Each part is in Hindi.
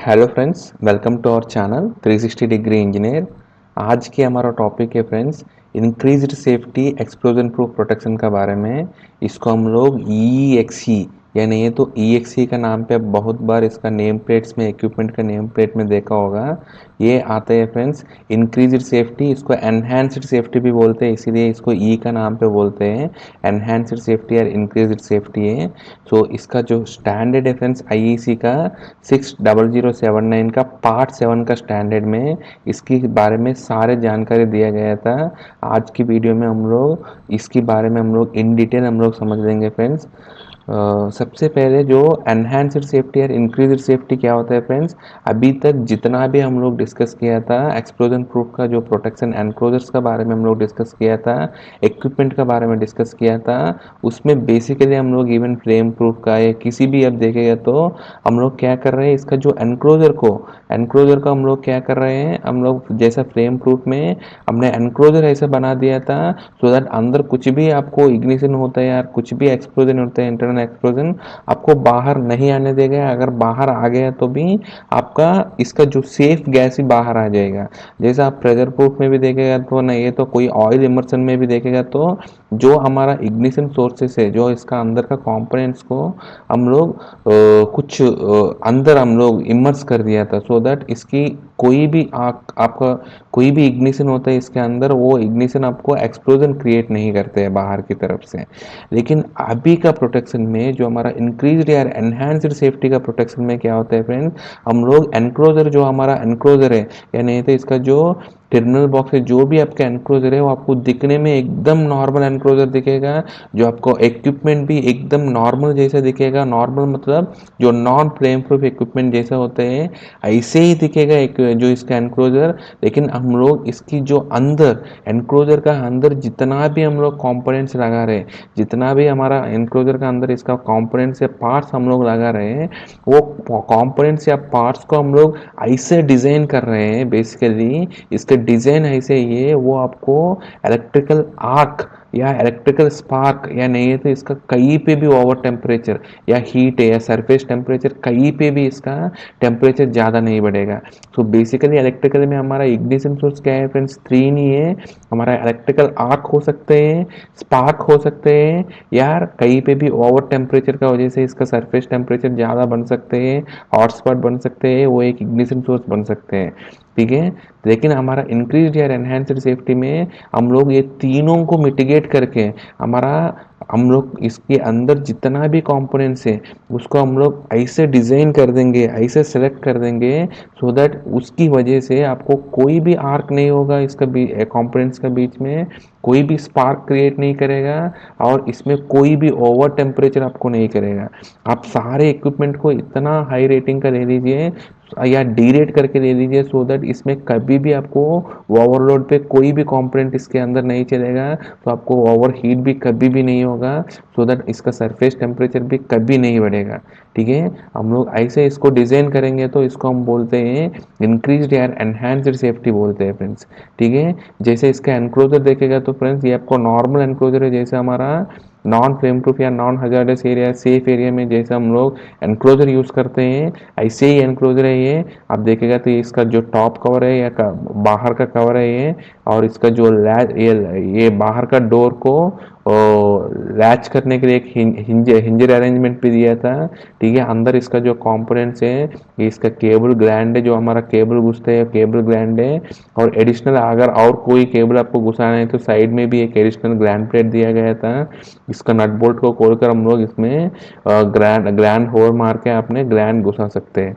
Hello friends, welcome to our channel 360 degree engineer. आज की हमारा टॉपिक है friends increased safety explosion proof protection का बारे में। इसको हम लोग EXE यानी ये तो EXE का नाम पे बहुत बार इसका नेम प्लेट्स में इक्विपमेंट का नेम प्लेट में देखा होगा। ये आता है फ्रेंड्स इंक्रीज्ड सेफ्टी, इसको एनहांस्ड सेफ्टी भी बोलते हैं, इसीलिए इसको ई का नाम पे बोलते हैं। एनहांस्ड सेफ्टी और इंक्रीज्ड सेफ्टी है। सो इसका जो स्टैंडर्ड है फ्रेंड्स IEC का 60079 का पार्ट 7 का स्टैंडर्ड में इसके बारे में सारे जानकारी दिया गया था। आज की वीडियो में हम लोग इसके बारे में हम लोग इन डिटेल हम लोग समझ लेंगे फ्रेंड्स। सबसे पहले जो एनहांस्ड सेफ्टी और इंक्रीज्ड सेफ्टी क्या होता है फ्रेंड्स, अभी तक जितना भी हम लोग डिस्कस किया था एक्सप्लोजन प्रूफ का जो प्रोटेक्शन एनक्लोजर्स का बारे में हम लोग डिस्कस किया था, इक्विपमेंट का बारे में डिस्कस किया था, उसमें बेसिकली हम लोग इवन फ्लेम प्रूफ का या किसी भी अब देखेगा तो हम लोग क्या कर रहे हैं, इसका जो एनक्लोजर को हम लोग क्या कर रहे हैं, हम लोग जैसा फ्लेम प्रूफ में हमने एनक्लोजर ऐसा बना दिया था सो दैट अंदर कुछ भी आपको इग्निशन होता है या कुछ भी एक्सप्लोजन होता है, इंटरनल एक्सप्लोजन आपको बाहर नहीं आने देगा। अगर बाहर आ गया तो भी आपका इसका जो सेफ गैस ही बाहर आ जाएगा। जैसा आप प्रेशर प्रूफ में भी देखेगा तो नहीं, ये तो कोई ऑयल इमर्शन में भी देखेगा तो जो हमारा इग्निशन सोर्सेस है, जो इसका अंदर का कंपोनेंट्स को हम लोग कुछ अंदर हम लोग इमर्स कर दिया था सो दैट इसकी कोई भी आपका कोई भी इग्निशन होता है इसके अंदर, वो इग्निशन आपको एक्सप्लोजन क्रिएट नहीं करते हैं बाहर की तरफ से। लेकिन अभी का प्रोटेक्शन में जो हमारा इंक्रीज्ड या एनहांस्ड सेफ्टी का प्रोटेक्शन में क्या होता है फ्रेंड्स, हम लोग एनक्लोजर जो हमारा एनक्लोजर है या नहीं तो इसका जो टर्मिनल बॉक्स है, जो भी आपका एनक्लोजर है वो आपको दिखने में एकदम नॉर्मल एनक्लोजर दिखेगा। जो आपको इक्विपमेंट भी एकदम नॉर्मल जैसा दिखेगा। नॉर्मल मतलब जो नॉन फ्लेम प्रूफ इक्विपमेंट जैसा होते हैं ऐसे ही दिखेगा एक जो इसका एनक्लोजर। लेकिन हम लोग इसकी जो अंदर एनक्लोजर का अंदर जितना भी हम लोग कंपोनेंट्स लगा रहे हैं, जितना भी हमारा एनक्लोजर का अंदर इसका कंपोनेंट्स या पार्ट्स हम लोग लगा रहे हैं, वो कंपोनेंट्स या पार्ट्स को हम लोग ऐसे डिजाइन कर रहे हैं। बेसिकली इसके डिजाइन ऐसे ही है, वो आपको इलेक्ट्रिकल आर्क या इलेक्ट्रिकल स्पार्क या नहीं है तो इसका कहीं पे भी ओवर टेम्परेचर या हीट है या सरफेस टेम्परेचर कहीं पे भी इसका टेम्परेचर ज़्यादा नहीं बढ़ेगा। तो बेसिकली इलेक्ट्रिकल में हमारा इग्निशन सोर्स क्या है फ्रेंड्स, 3 ही है। हमारा इलेक्ट्रिकल आर्क हो सकते हैं, स्पार्क हो सकते हैं, यार कहीं पे भी ओवर टेम्परेचर का वजह से इसका सरफेस टेम्परेचर ज़्यादा बन सकते हैं, हॉटस्पॉट बन सकते हैं, वो एक इग्निशन सोर्स बन सकते हैं। ठीक है। लेकिन हमारा इंक्रीज या एनहांस्ड सेफ्टी में हम लोग ये तीनों को मिटिगेट करके हमारा हम लोग इसके अंदर जितना भी कंपोनेंट्स है उसको हम लोग ऐसे डिज़ाइन कर देंगे, ऐसे सेलेक्ट कर देंगे सो दैट उसकी वजह से आपको कोई भी आर्क नहीं होगा इसका कंपोनेंट्स का बीच में, कोई भी स्पार्क क्रिएट नहीं करेगा और इसमें कोई भी ओवर टेम्परेचर आपको नहीं करेगा। आप सारे इक्विपमेंट को इतना हाई रेटिंग का ले लीजिए या डी रेट करके ले लीजिए सो दैट इसमें कभी भी आपको ओवरलोड पे कोई भी कंपोनेंट इसके अंदर नहीं चलेगा, तो आपको ओवर हीट भी कभी भी नहीं होगा सो दैट इसका सरफेस टेम्परेचर भी कभी नहीं बढ़ेगा। ठीक है। हम लोग ऐसे इसको डिज़ाइन करेंगे तो इसको हम बोलते हैं इंक्रीज्ड या एनहांस्ड सेफ्टी बोलते हैं फ्रेंड्स। ठीक है। जैसे इसका एनक्लोजर देखेगा तो फ्रेंड्स ये आपको नॉर्मल एनक्लोजर है, जैसे हमारा नॉन फ्लेम प्रूफ या non hazardous area safe area में जैसे हम लोग एनक्लोजर यूज़ करते हैं ऐसे ही एनक्लोजर है ये। आप देखेगा तो इसका जो टॉप कवर है या बाहर का कवर है ये, और इसका जो ये बाहर का डोर को लैच करने के लिए एक हिंजर अरेंजमेंट भी दिया था। ठीक है। अंदर इसका जो कंपोनेंट्स है, ये इसका केबल ग्लैंड है, जो हमारा केबल घुसते हैं केबल ग्लैंड है। और एडिशनल अगर और कोई केबल आपको घुसाना है तो साइड में भी एक एडिशनल ग्लैंड प्लेट दिया गया था। इसका नट बोल्ट को खोलकर हम लोग इसमें ग्लैंड ग्लैंड होल मार के अपने ग्लैंड घुसा सकते हैं।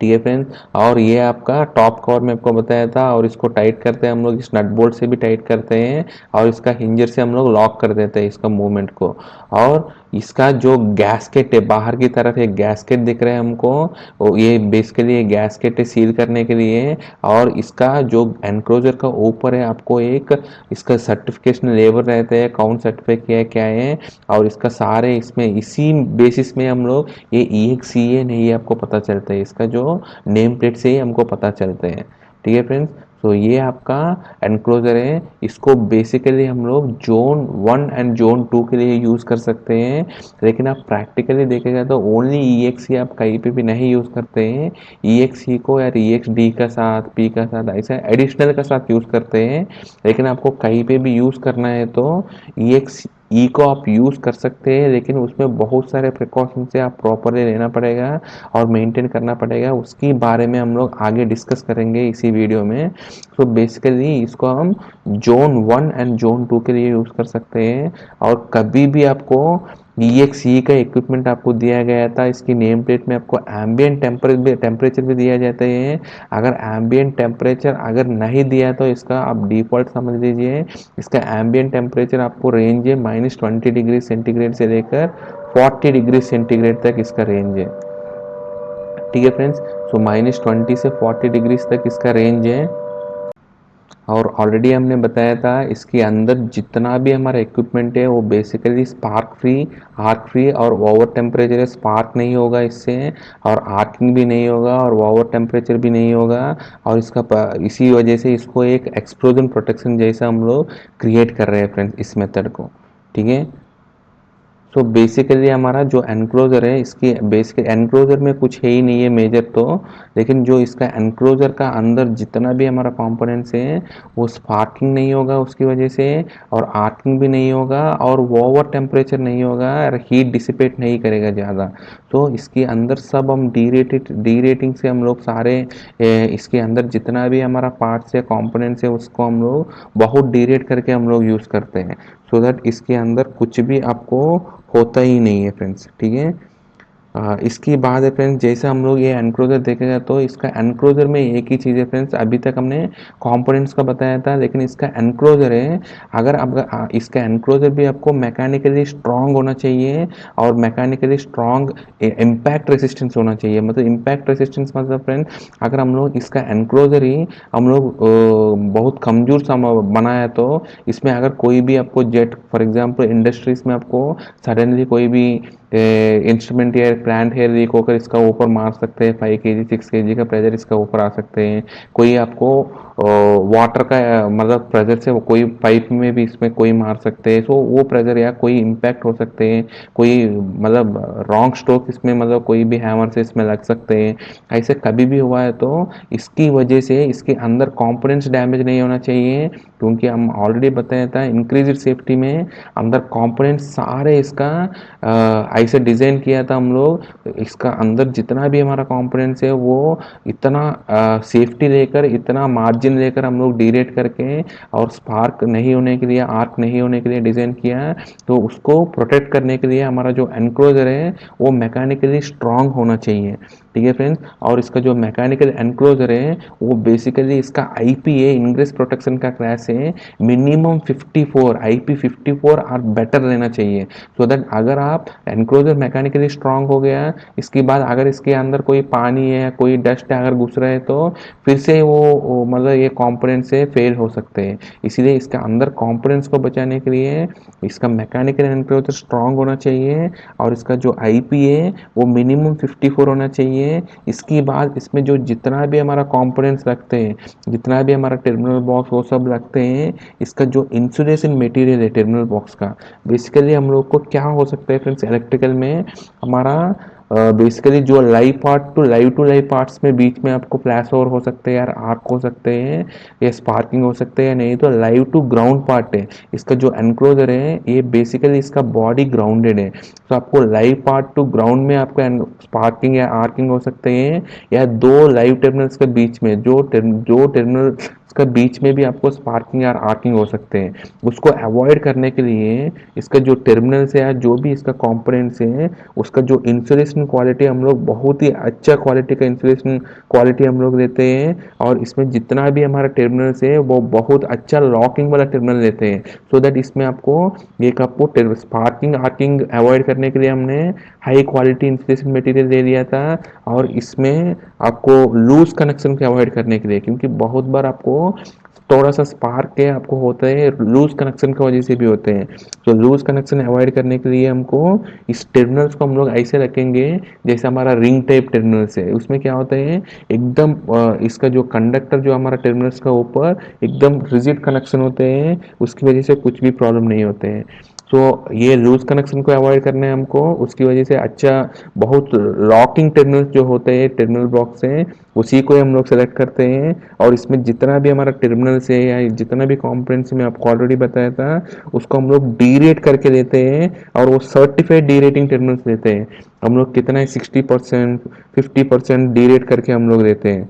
ठीक है फ्रेंड्स। और ये आपका टॉप कवर में आपको बताया था, और इसको टाइट करते हैं हम लोग इस नट बोल्ट से भी टाइट करते हैं, और इसका हिंजर से हम लोग लॉक कर देते हैं इसका मूवमेंट को। और इसका जो गैसकेट है बाहर की तरफ एक गैसकेट दिख रहा है हमको, ये बेसिकली ये गैसकेट है सील करने के लिए। और इसका जो एनक्लोजर का ऊपर है आपको एक इसका सर्टिफिकेशन लेवल रहता है, कौन सर्टिफाई किया है क्या है, और इसका सारे इसमें इसी बेसिस में हम लोग ये EXE नहीं आपको पता चलता है, इसका जो नेम प्लेट से ही हमको पता चलते हैं। ठीक है फ्रेंड्स। तो ये आपका एनक्लोजर है। इसको बेसिकली हम लोग जोन 1 एंड जोन 2 के लिए यूज़ कर सकते हैं, लेकिन आप प्रैक्टिकली देखेगा तो ओनली EXE आप कहीं पे भी नहीं यूज़ करते हैं। EXE को या EXD का साथ, P का साथ, ऐसा एडिशनल का साथ यूज़ करते हैं, लेकिन आपको कहीं पे भी यूज़ करना है तो EXE को आप यूज़ कर सकते हैं, लेकिन उसमें बहुत सारे प्रिकॉशन से आप प्रॉपरली लेना पड़ेगा और मेंटेन करना पड़ेगा। उसके बारे में हम लोग आगे डिस्कस करेंगे इसी वीडियो में। तो बेसिकली इसको हम जोन 1 एंड जोन 2 के लिए यूज़ कर सकते हैं। और कभी भी आपको EXE का इक्विपमेंट आपको दिया गया था, इसकी नेम प्लेट में आपको एम्बिएंट टेम्परेचर भी दिया जाता है। अगर एम्बिएंट टेम्परेचर अगर नहीं दिया तो इसका आप डिफ़ॉल्ट समझ लीजिए। इसका एम्बिएंट टेम्परेचर आपको रेंज है -20 डिग्री सेंटीग्रेड से लेकर 40 डिग्री सेंटीग्रेड तक इसका रेंज है। ठीक है फ्रेंड्स, सो -20 से 40 डिग्रीज तक इसका रेंज है। और ऑलरेडी हमने बताया था इसके अंदर जितना भी हमारा इक्विपमेंट है वो basically spark free, arc free और ओवर टेम्परेचर है। स्पार्क नहीं होगा इससे, और आर्किंग भी नहीं होगा, और ओवर टेम्परेचर भी नहीं होगा। और इसी वजह से इसको एक एक्सप्लोजन प्रोटेक्शन जैसा हम लोग क्रिएट कर रहे हैं फ्रेंड्स इस मेथड को। ठीक है, तो बेसिकली हमारा जो एनक्लोजर है, इसकी बेसिक एनक्लोजर में कुछ है ही नहीं है मेजर तो, लेकिन जो इसका एनक्लोजर का अंदर जितना भी हमारा कंपोनेंट्स है वो स्पार्किंग नहीं होगा उसकी वजह से, और आर्किंग भी नहीं होगा, और वो ओवर टेम्परेचर नहीं होगा, और हीट डिसिपेट नहीं करेगा ज़्यादा। तो इसके अंदर सब हम डी रेटिंग से हम लोग सारे इसके अंदर जितना भी हमारा पार्ट्स है, कंपोनेंट्स है, उसको हम लोग बहुत डी रेट करके हम लोग यूज़ करते हैं, सो दैट इसके अंदर कुछ भी आपको होता ही नहीं है फ्रेंड्स। ठीक है, इसकी बात है फ्रेंड्स, जैसे हम लोग ये एनक्लोजर देखेगा तो इसका एनक्लोजर में एक ही चीज़ है फ्रेंड्स, अभी तक हमने कंपोनेंट्स का बताया था, लेकिन इसका एनक्लोजर है, अगर आप इसका एनक्लोजर भी आपको मैकेनिकली स्ट्रांग होना चाहिए, और मैकेनिकली स्ट्रांग इम्पैक्ट रेसिस्टेंस होना चाहिए। मतलब इम्पैक्ट रेसिस्टेंस मतलब फ्रेंड, अगर हम लोग इसका एनक्लोजर ही हम लोग बहुत कमज़ोर सा बनाया तो इसमें अगर कोई भी आपको जेट, फॉर एग्जांपल इंडस्ट्रीज में आपको सडनली कोई भी इंस्ट्रूमेंट या प्लांट है लीक होकर इसका ऊपर मार सकते हैं, 5 kg 6 kg का प्रेशर इसका ऊपर आ सकते हैं। कोई आपको वाटर का मतलब प्रेशर से कोई पाइप में भी इसमें कोई मार सकते हैं, सो वो प्रेशर या कोई इम्पैक्ट हो सकते हैं। कोई मतलब रॉन्ग स्ट्रोक इसमें, मतलब कोई भी हैमर से इसमें लग सकते हैं। ऐसे कभी भी हुआ है तो इसकी वजह से इसके अंदर कंपोनेंट्स डैमेज नहीं होना चाहिए, क्योंकि हम ऑलरेडी बताया था इंक्रीज सेफ्टी में अंदर कंपोनेंट्स सारे इसका ऐसे डिज़ाइन किया था हम लोग। इसका अंदर जितना भी हमारा कंपोनेंट्स है वो इतना सेफ्टी लेकर, इतना मार्जिन लेकर हम लोग डीरेट करके और स्पार्क नहीं होने के लिए, आर्क नहीं होने के लिए डिज़ाइन किया है। तो उसको प्रोटेक्ट करने के लिए हमारा जो एनक्लोजर है वो मैकेनिकली स्ट्रांग होना चाहिए। ठीक है फ्रेंड्स, और इसका जो मैकेनिकल एनक्लोजर है वो बेसिकली इसका IPA इंग्रेस प्रोटेक्शन का क्लास है मिनिमम 54, IP54 और बेटर रहना चाहिए, सो दैट अगर आप एनक्लोजर मैकेनिकली स्ट्रांग हो गया, इसके बाद अगर इसके अंदर कोई पानी है, कोई डस्ट है अगर घुस रहा है तो फिर से वो मतलब ये कंपोनेंट से फेल हो सकते हैं। इसीलिए इसके अंदर कंपोनेंट्स को बचाने के लिए इसका मैकेनिकल एनक्लोजर स्ट्रांग होना चाहिए, और इसका जो IP है वो मिनिमम 54 होना चाहिए। इसके बाद इसमें जो जितना भी हमारा कंपोनेंट्स लगते हैं, जितना भी हमारा टर्मिनल बॉक्स वो सब लगते हैं, इसका जो इंसुलेशन मटेरियल है टर्मिनल बॉक्स का, बेसिकली हम लोग को क्या हो सकता है फ्रेंड्स इलेक्ट्रिकल में, हमारा बेसिकली जो लाइव टू लाइव पार्ट्स में बीच में आपको फ्लैश ओवर हो सकते हैं, यार आर्क हो सकते हैं, या स्पार्किंग हो सकते हैं, नहीं तो लाइव टू ग्राउंड पार्ट है इसका जो एनक्लोजर है, ये बेसिकली इसका बॉडी ग्राउंडेड है। तो आपको लाइव पार्ट टू ग्राउंड में आपका स्पार्किंग या आर्किंग हो सकते हैं, या दो लाइव टर्मिनल्स के बीच में जो टर्मिनल इसका बीच में भी आपको स्पार्किंग या आर्किंग हो सकते हैं। उसको अवॉइड करने के लिए इसका जो टर्मिनल्स है या जो भी इसका कंपोनेंट्स है, उसका जो इंसुलेशन क्वालिटी हम लोग बहुत ही अच्छा क्वालिटी का इंसुलेशन क्वालिटी हम लोग देते हैं, और इसमें जितना भी हमारा टर्मिनल्स है वो बहुत अच्छा लॉकिंग वाला टर्मिनल देते हैं, सो दैट इसमें आपको एक आपको स्पार्किंग आर्किंग अवॉइड करने के लिए हमने हाई क्वालिटी इंसुलेशन मटेरियल दे दिया था। और इसमें आपको लूज कनेक्शन को अवॉइड करने के लिए, क्योंकि बहुत बार आपको थोड़ा सा स्पार्क है आपको होता है, लूज कनेक्शन की वजह से भी होते हैं। तो लूज कनेक्शन अवॉइड करने के लिए हमको इस टर्मिनल्स को हम लोग ऐसे रखेंगे जैसे हमारा रिंग टाइप टर्मिनल्स है। उसमें क्या होता है, एकदम इसका जो कंडक्टर जो हमारा टर्मिनल्स का ऊपर एकदम रिजिड कनेक्शन होते हैं, उसकी वजह से कुछ भी प्रॉब्लम नहीं होते हैं। तो ये लूज कनेक्शन को अवॉइड करना है हमको, उसकी वजह से अच्छा बहुत लॉकिंग टर्मिनल्स जो होते हैं टर्मिनल बॉक्स हैं, उसी को हम लोग सेलेक्ट करते हैं। और इसमें जितना भी हमारा टर्मिनल्स है या जितना भी कंपोनेंट्स मैं आपको ऑलरेडी बताया था, उसको हम लोग डी रेट करके देते हैं, और वो सर्टिफाइड डी रेटिंग टर्मिनल्स देते हैं। हम लोग कितना है 60%, 50% डी रेट करके हम लोग देते हैं।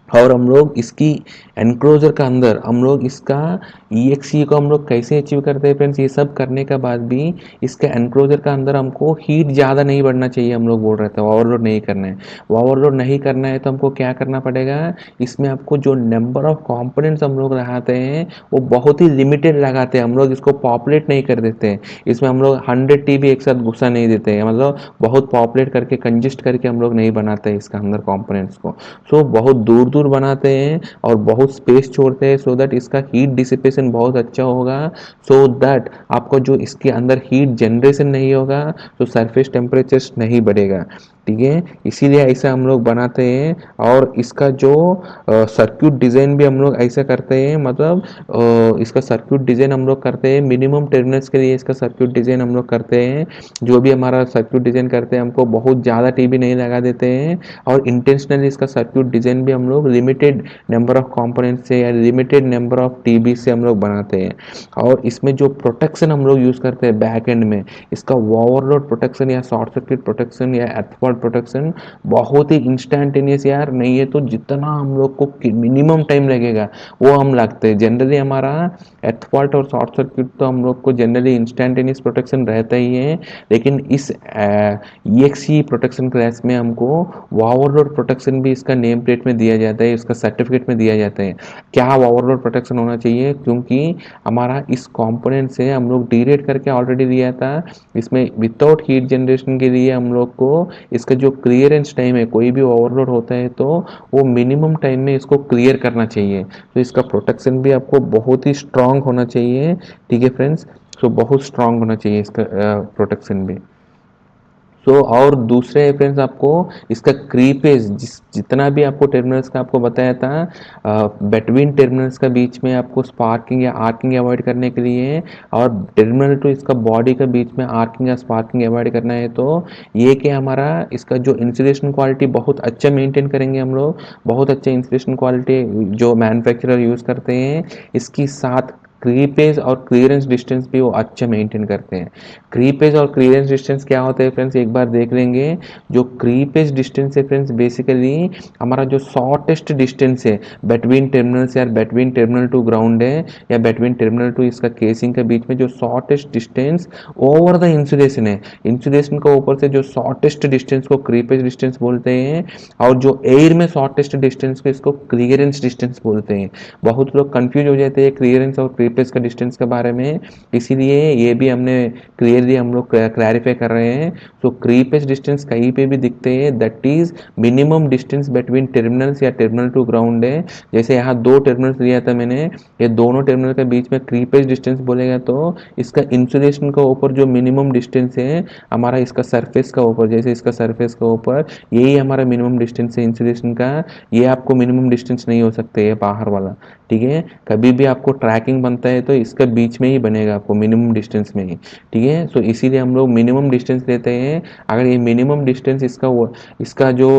और हम लोग इसकी एनक्लोजर का अंदर हम लोग इसका EXE को हम लोग कैसे अचीव करते हैं फ्रेंड्स, ये सब करने के बाद भी इसके एनक्लोजर का अंदर हमको हीट ज़्यादा नहीं बढ़ना चाहिए, हम लोग बोल रहे थे ओवरलोड नहीं करना है। ओवरलोड नहीं करना है तो हमको क्या करना पड़ेगा, इसमें आपको जो नंबर ऑफ कंपोनेंट्स हम लोग लगाते हैं वो बहुत ही लिमिटेड लगाते हैं, हम लोग इसको पॉपुलेट नहीं कर देते हैं। इसमें हम लोग 100 TB एक साथ घुसा नहीं देते हैं, मतलब बहुत पॉपुलेट करके कंजिस्ट करके हम लोग नहीं बनाते हैं इसका अंदर कंपोनेंट्स को। सो बहुत दूर दूर बनाते हैं और बहुत स्पेस छोड़ते हैं, सो दैट इसका हीट डिसिपेशन बहुत अच्छा होगा, सो दैट आपको जो इसके अंदर हीट जनरेशन नहीं होगा तो सरफेस टेम्परेचर नहीं बढ़ेगा। ठीक है, इसीलिए ऐसा हम लोग बनाते हैं। और इसका जो सर्क्यूट डिज़ाइन भी हम लोग ऐसा करते हैं, मतलब इसका सर्क्यूट डिज़ाइन हम लोग करते हैं मिनिमम टर्मिनल्स के लिए, इसका सर्क्यूट डिज़ाइन हम लोग करते हैं। जो भी हमारा सर्क्यूट डिज़ाइन करते हैं हमको बहुत ज़्यादा टीबी नहीं लगा देते हैं, और इंटेंशनली इसका सर्क्यूट डिज़ाइन भी हम लोग लिमिटेड नंबर ऑफ कंपोनेंट्स से या लिमिटेड नंबर ऑफ टीबी से हम लोग बनाते हैं। और इसमें जो प्रोटेक्शन हम लोग यूज़ करते हैं बैक एंड में, इसका ओवरलोड प्रोटेक्शन या शॉर्ट सर्किट प्रोटेक्शन या एर्थफॉल्ट प्रोटेक्शन बहुत ही इंस्टेंटेनियस यार, नहीं है तो जितना हम लोग को मिनिमम टाइम लगेगा वो हम लगते हैं। जनरली हमारा एर्थफॉल्ट और शॉर्ट सर्किट तो हम लोग को जनरली इंस्टेंटेनियस प्रोटेक्शन रहता ही है, लेकिन इस EXE प्रोटेक्शन क्लास में हमको ओवरलोड प्रोटेक्शन भी इसका नेम प्लेट में दिया जाता है, इसका सर्टिफिकेट में दिया जाता है। क्या ओवरलोड प्रोटेक्शन होना चाहिए, क्योंकि हमारा इस कंपोनेंट से हम लोग डीरेट करके ऑलरेडी दिया था, इसमें विदाउट हीट जनरेशन के लिए हम लोग को इसका जो क्लियरेंस टाइम है, कोई भी ओवरलोड होता है तो वो मिनिमम टाइम में इसको क्लियर करना चाहिए। तो इसका प्रोटेक्शन भी आपको बहुत ही स्ट्रांग होना चाहिए। ठीक है फ्रेंड्स, तो बहुत स्ट्रांग होना चाहिए इसका प्रोटेक्शन भी। और दूसरे फ्रेंड्स आपको इसका क्रीपेज जितना भी आपको टर्मिनल्स का आपको बताया था, बिटवीन टर्मिनल्स का बीच में आपको स्पार्किंग या आर्किंग अवॉइड करने के लिए, और टर्मिनल टू इसका बॉडी के बीच में आर्किंग या स्पार्किंग अवॉइड करना है, तो ये कि हमारा इसका जो इंसुलेशन क्वालिटी बहुत अच्छा मेंटेन करेंगे हम लोग। बहुत अच्छा इंसुलेशन क्वालिटी जो मैन्युफैक्चरर यूज़ करते हैं, इसकी साथ क्रीपेज और क्लियरेंस डिस्टेंस भी वो अच्छा मेंटेन करते हैं। क्रीपेज और क्लियरेंस डिस्टेंस क्या होता है फ्रेंड्स, एक बार देख लेंगे। जो क्रीपेज डिस्टेंस है फ्रेंड्स, बेसिकली हमारा जो शॉर्टेस्ट डिस्टेंस है बिटवीन टर्मिनल्स या बिटवीन टर्मिनल टू ग्राउंड है, या बिटवीन टर्मिनल टू इसका केसिंग के बीच में जो shortest distance over the insulation है, इंसुलेशन के ऊपर से जो शॉर्टेस्ट डिस्टेंस को क्रीपेज डिस्टेंस बोलते हैं, और जो एयर में शॉर्टेस्ट डिस्टेंस को इसको क्लियरेंस डिस्टेंस बोलते हैं। बहुत लोग कंफ्यूज हो जाते हैं क्लियरेंस और क्रीपेज का डिस्टेंस के बारे में, इसीलिए ये भी हमने क्लियरली हम लोग क्लैरिफाई कर रहे हैं। सो क्रीपेज डिस्टेंस कहीं पे भी दिखते हैं, that is minimum distance between terminals या टर्मिनल टू ग्राउंड है। जैसे यहाँ दो टर्मिनल्स लिया था मैंने, ये दोनों टर्मिनल के बीच में क्रीपेज डिस्टेंस बोलेगा तो इसका इंसुलेशन का ऊपर जो मिनिमम डिस्टेंस है हमारा इसका सरफेस का ऊपर, जैसे इसका सरफेस का ऊपर यही हमारा मिनिमम डिस्टेंस है इंसुलेशन का। ये आपको मिनिमम डिस्टेंस नहीं हो सकते ये बाहर वाला। ठीक है, कभी भी आपको ट्रैकिंग बनता है तो इसका बीच में ही बनेगा, आपको मिनिमम डिस्टेंस में ही। ठीक है, सो इसीलिए हम लोग मिनिमम डिस्टेंस लेते हैं। अगर ये मिनिमम डिस्टेंस इसका जो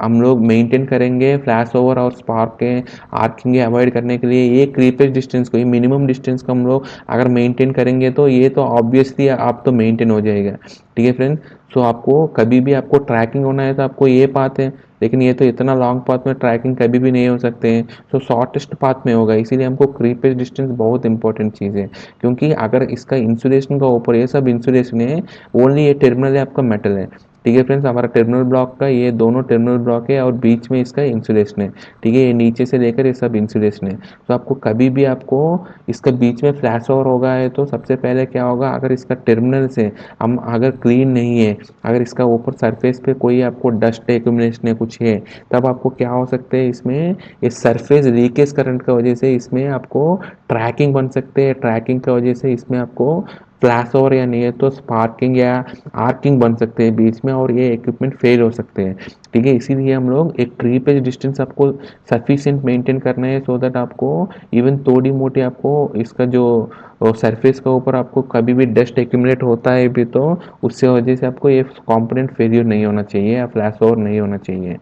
हम लोग मेंटेन करेंगे फ्लैश ओवर और स्पार्क के आर्किंग अवॉइड करने के लिए, ये क्रीपेज डिस्टेंस को, ये मिनिमम डिस्टेंस को हम लोग अगर मेंटेन करेंगे तो ये तो ऑब्वियसली आप तो मेंटेन हो जाएगा। ठीक है फ्रेंड, सो आपको कभी भी आपको ट्रैकिंग होना है तो आपको ये पाथ है, लेकिन ये तो इतना लॉन्ग पाथ में ट्रैकिंग कभी भी नहीं हो सकते हैं, सो शॉर्टेस्ट पाथ में होगा। इसीलिए हमको क्रीपेज डिस्टेंस बहुत इंपॉर्टेंट चीज़ है, क्योंकि अगर इसका इंसुलेशन का ऊपर ये सब इंसुलेशन है, ओनली ये टर्मिनल है आपका मेटल है, ठीक है फ्रेंड्स, हमारा टर्मिनल ब्लॉक का ये दोनों टर्मिनल ब्लॉक है और बीच में इसका इंसुलेशन है। ठीक है, ये नीचे से लेकर ये सब इंसुलेशन है। तो आपको कभी भी आपको इसका बीच में फ्लैश ओवर होगा है तो सबसे पहले क्या होगा, अगर इसका टर्मिनल से हम अगर क्लीन नहीं है, अगर इसका ऊपर सरफेस पे कोई आपको डस्ट एक्यूमुलेशन है कुछ है, तब आपको क्या हो सकते हैं इसमें, इस सरफेस लीकेज करंट की वजह से इसमें आपको ट्रैकिंग बन सकते हैं। ट्रैकिंग की वजह से इसमें आपको फ्लैश ओवर या नहीं है तो स्पार्किंग या आर्किंग बन सकते हैं बीच में और ये इक्विपमेंट फेल हो सकते हैं। ठीक है, इसीलिए हम लोग एक ट्री पे डिस्टेंस आपको सफिशिएंट मेंटेन करना है सो दैट आपको इवन थोड़ी मोटी आपको इसका जो सरफेस के ऊपर आपको कभी भी डस्ट एक्यूमुलेट होता है भी तो उससे वजह से आपको ये कंपोनेंट फेलियर नहीं होना चाहिए या फ्लैश ओवर नहीं होना चाहिए।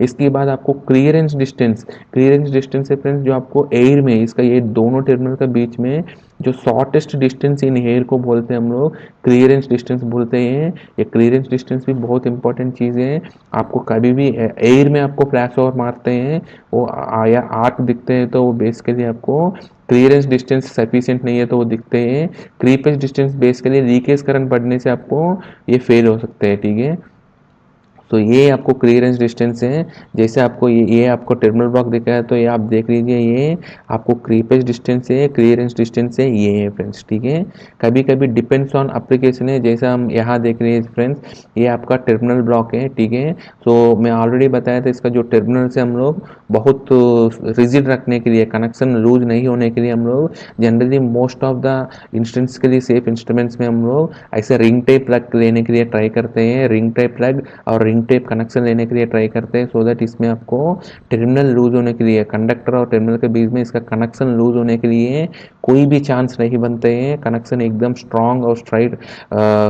इसके बाद आपको क्लियरेंस डिस्टेंस है फ्रेंड्स, जो आपको एयर में इसका ये दोनों टर्मिनल के बीच में जो शॉर्टेस्ट डिस्टेंस इन एयर को बोलते हैं हम लोग क्लियरेंस डिस्टेंस बोलते हैं। ये क्लियरेंस डिस्टेंस भी बहुत इंपॉर्टेंट चीज़ है। आपको कभी भी एयर में आपको फ्लैश ओवर मारते हैं वो या आर्क दिखते हैं तो वो बेसिकली आपको क्लियरेंस डिस्टेंस सफिशिएंट नहीं है तो वो दिखते हैं। क्रीपेज डिस्टेंस बेसिकली लीकेज करंट बढ़ने से आपको ये फेल हो सकते हैं। ठीक है, तो ये आपको क्लियरेंस डिस्टेंस है। जैसे आपको ये आपको टर्मिनल ब्लॉक दिखा है तो ये आप देख लीजिए, ये आपको क्रीपेज डिस्टेंस है, क्लियरेंस डिस्टेंस है, ये है फ्रेंड्स। ठीक है, कभी कभी डिपेंड्स ऑन एप्लीकेशन है, जैसा हम यहाँ देख रहे हैं फ्रेंड्स, ये आपका टर्मिनल ब्लॉक है। ठीक है, तो मैं ऑलरेडी बताया था इसका जो टर्मिनल से हम लोग बहुत रिजिड रखने के लिए, कनेक्शन लूज नहीं होने के लिए हम लोग generally most of the instants के लिए सेफ इंस्ट्रूमेंट्स में हम लोग ऐसे रिंग टेप प्लग लेने के लिए ट्राई करते हैं। रिंग टेप प्लग और रिंग टेप कनेक्शन लेने के लिए ट्राई करते हैं सो दैट इसमें आपको टर्मिनल लूज होने के लिए, कंडक्टर और टर्मिनल के बीच में इसका कनेक्शन लूज होने के लिए कोई भी चांस नहीं बनते हैं। कनेक्शन एकदम स्ट्रांग और स्ट्राइट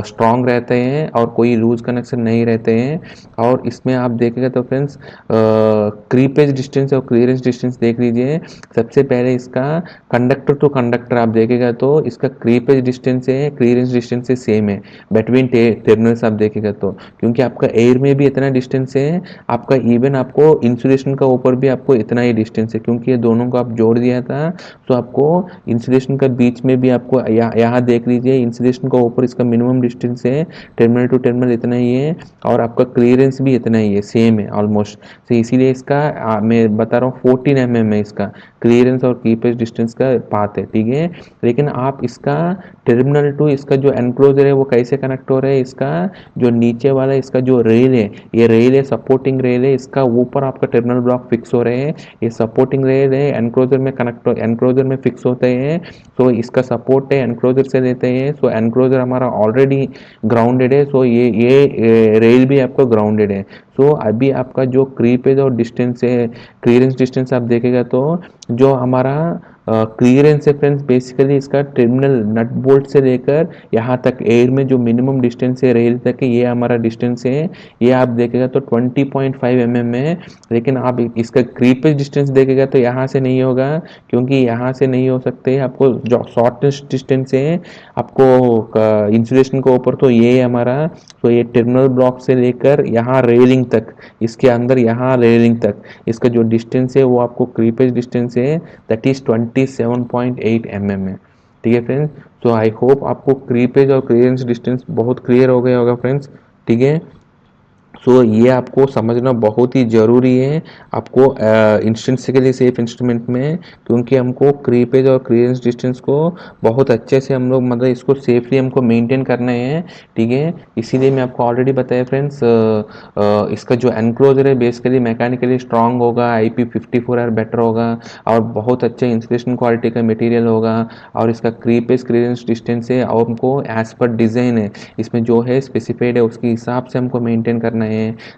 स्ट्रांग रहते हैं और कोई लूज कनेक्शन नहीं रहते हैं। और इसमें आप देखेंगे तो फ्रेंड्स क्रीपेज डिस्टेंस और क्लियरेंस डिस्टेंस देख लीजिए। सबसे पहले इसका कंडक्टर टू कंडक्टर आप देखेगा तो इसका क्रीपेज डिस्टेंस है, क्लियरेंस डिस्टेंस से सेम है बिटवीन टर्मिनल्स आप देखेगा तो, क्योंकि आपका एयर में भी इतना डिस्टेंस है, आपका इवन आपको इंसुलेशन का ऊपर भी आपको इतना ही डिस्टेंस है, क्योंकि ये दोनों को आप जोड़ दिया था तो आपको इंसुलेशन का बीच में भी आपको यहाँ देख लीजिए, इंसुलेशन का ऊपर इसका मिनिमम डिस्टेंस है टर्मिनल टू टर्मिनल इतना ही है और आपका क्लियरेंस भी इतना ही है, सेम है ऑलमोस्ट। तो इसीलिए इसका मैं बता रहा हूँ 14 mm है इसका क्लियरेंस और कीपेज डिस्टेंस का पाथ है। ठीक है, लेकिन आप इसका टर्मिनल टू इसका जो एनक्लोजर है वो कैसे कनेक्ट हो रहा है, इसका जो नीचे वाला इसका जो रेल है, ये रेल है सपोर्टिंग रेल है, इसका ऊपर आपका टर्मिनल ब्लॉक फिक्स हो रहे हैं। ये सपोर्टिंग रेल है, एनक्लोजर में कनेक्ट एनक्लोजर में फिक्स होते हैं। सो इसका सपोर्ट है एनक्लोजर से लेते हैं। सो एनक्लोजर हमारा ऑलरेडी ग्राउंडेड है, सो ये रेल भी आपका ग्राउंडेड है। सो अभी आपका जो क्रीपेज और डिस्टेंस है, क्लियरेंस डिस्टेंस आप देखेगा तो जो हमारा क्लियरेंस है फ्रेंड्स, बेसिकली इसका टर्मिनल नट बोल्ट से लेकर यहाँ तक एयर में जो मिनिमम डिस्टेंस है रेल तक है, ये हमारा डिस्टेंस है। ये आप देखेगा तो 20.5 mm है। लेकिन आप इसका क्रीपेज डिस्टेंस देखेगा तो यहाँ से नहीं होगा, क्योंकि यहाँ से नहीं हो सकते। आपको जो शॉर्टेस्ट डिस्टेंस है आपको इंसुलेशन के ऊपर तो ये है हमारा, तो ये टर्मिनल ब्लॉक से लेकर यहाँ रेलिंग तक, इसके अंदर यहाँ रेलिंग तक इसका जो डिस्टेंस है वो आपको क्रीपेज डिस्टेंस है दैट इज 27.8 mm है। ठीक है फ्रेंड्स, सो आई होप आपको क्रीपेज और क्लियरेंस डिस्टेंस बहुत क्लियर हो गया होगा फ्रेंड्स। ठीक है, सो ये आपको समझना बहुत ही ज़रूरी है आपको इंस्टेंसिकली सेफ इंस्ट्रूमेंट में, क्योंकि हमको क्रीपेज और क्लियरेंस डिस्टेंस को बहुत अच्छे से हम लोग मतलब इसको सेफली हमको मेंटेन करना है। ठीक है, इसीलिए मैं आपको ऑलरेडी बताया फ्रेंड्स, इसका जो एनक्लोजर है बेसिकली मैकेनिकली स्ट्रांग होगा, IP54R बेटर होगा और बहुत अच्छे इंसुलेशन क्वालिटी का मटेरियल होगा। और इसका क्रीपेज क्लियरेंस डिस्टेंस है और हमको एज पर डिज़ाइन है इसमें जो है स्पेसिफाइड है उसके हिसाब से हमको मेंटेन करना है।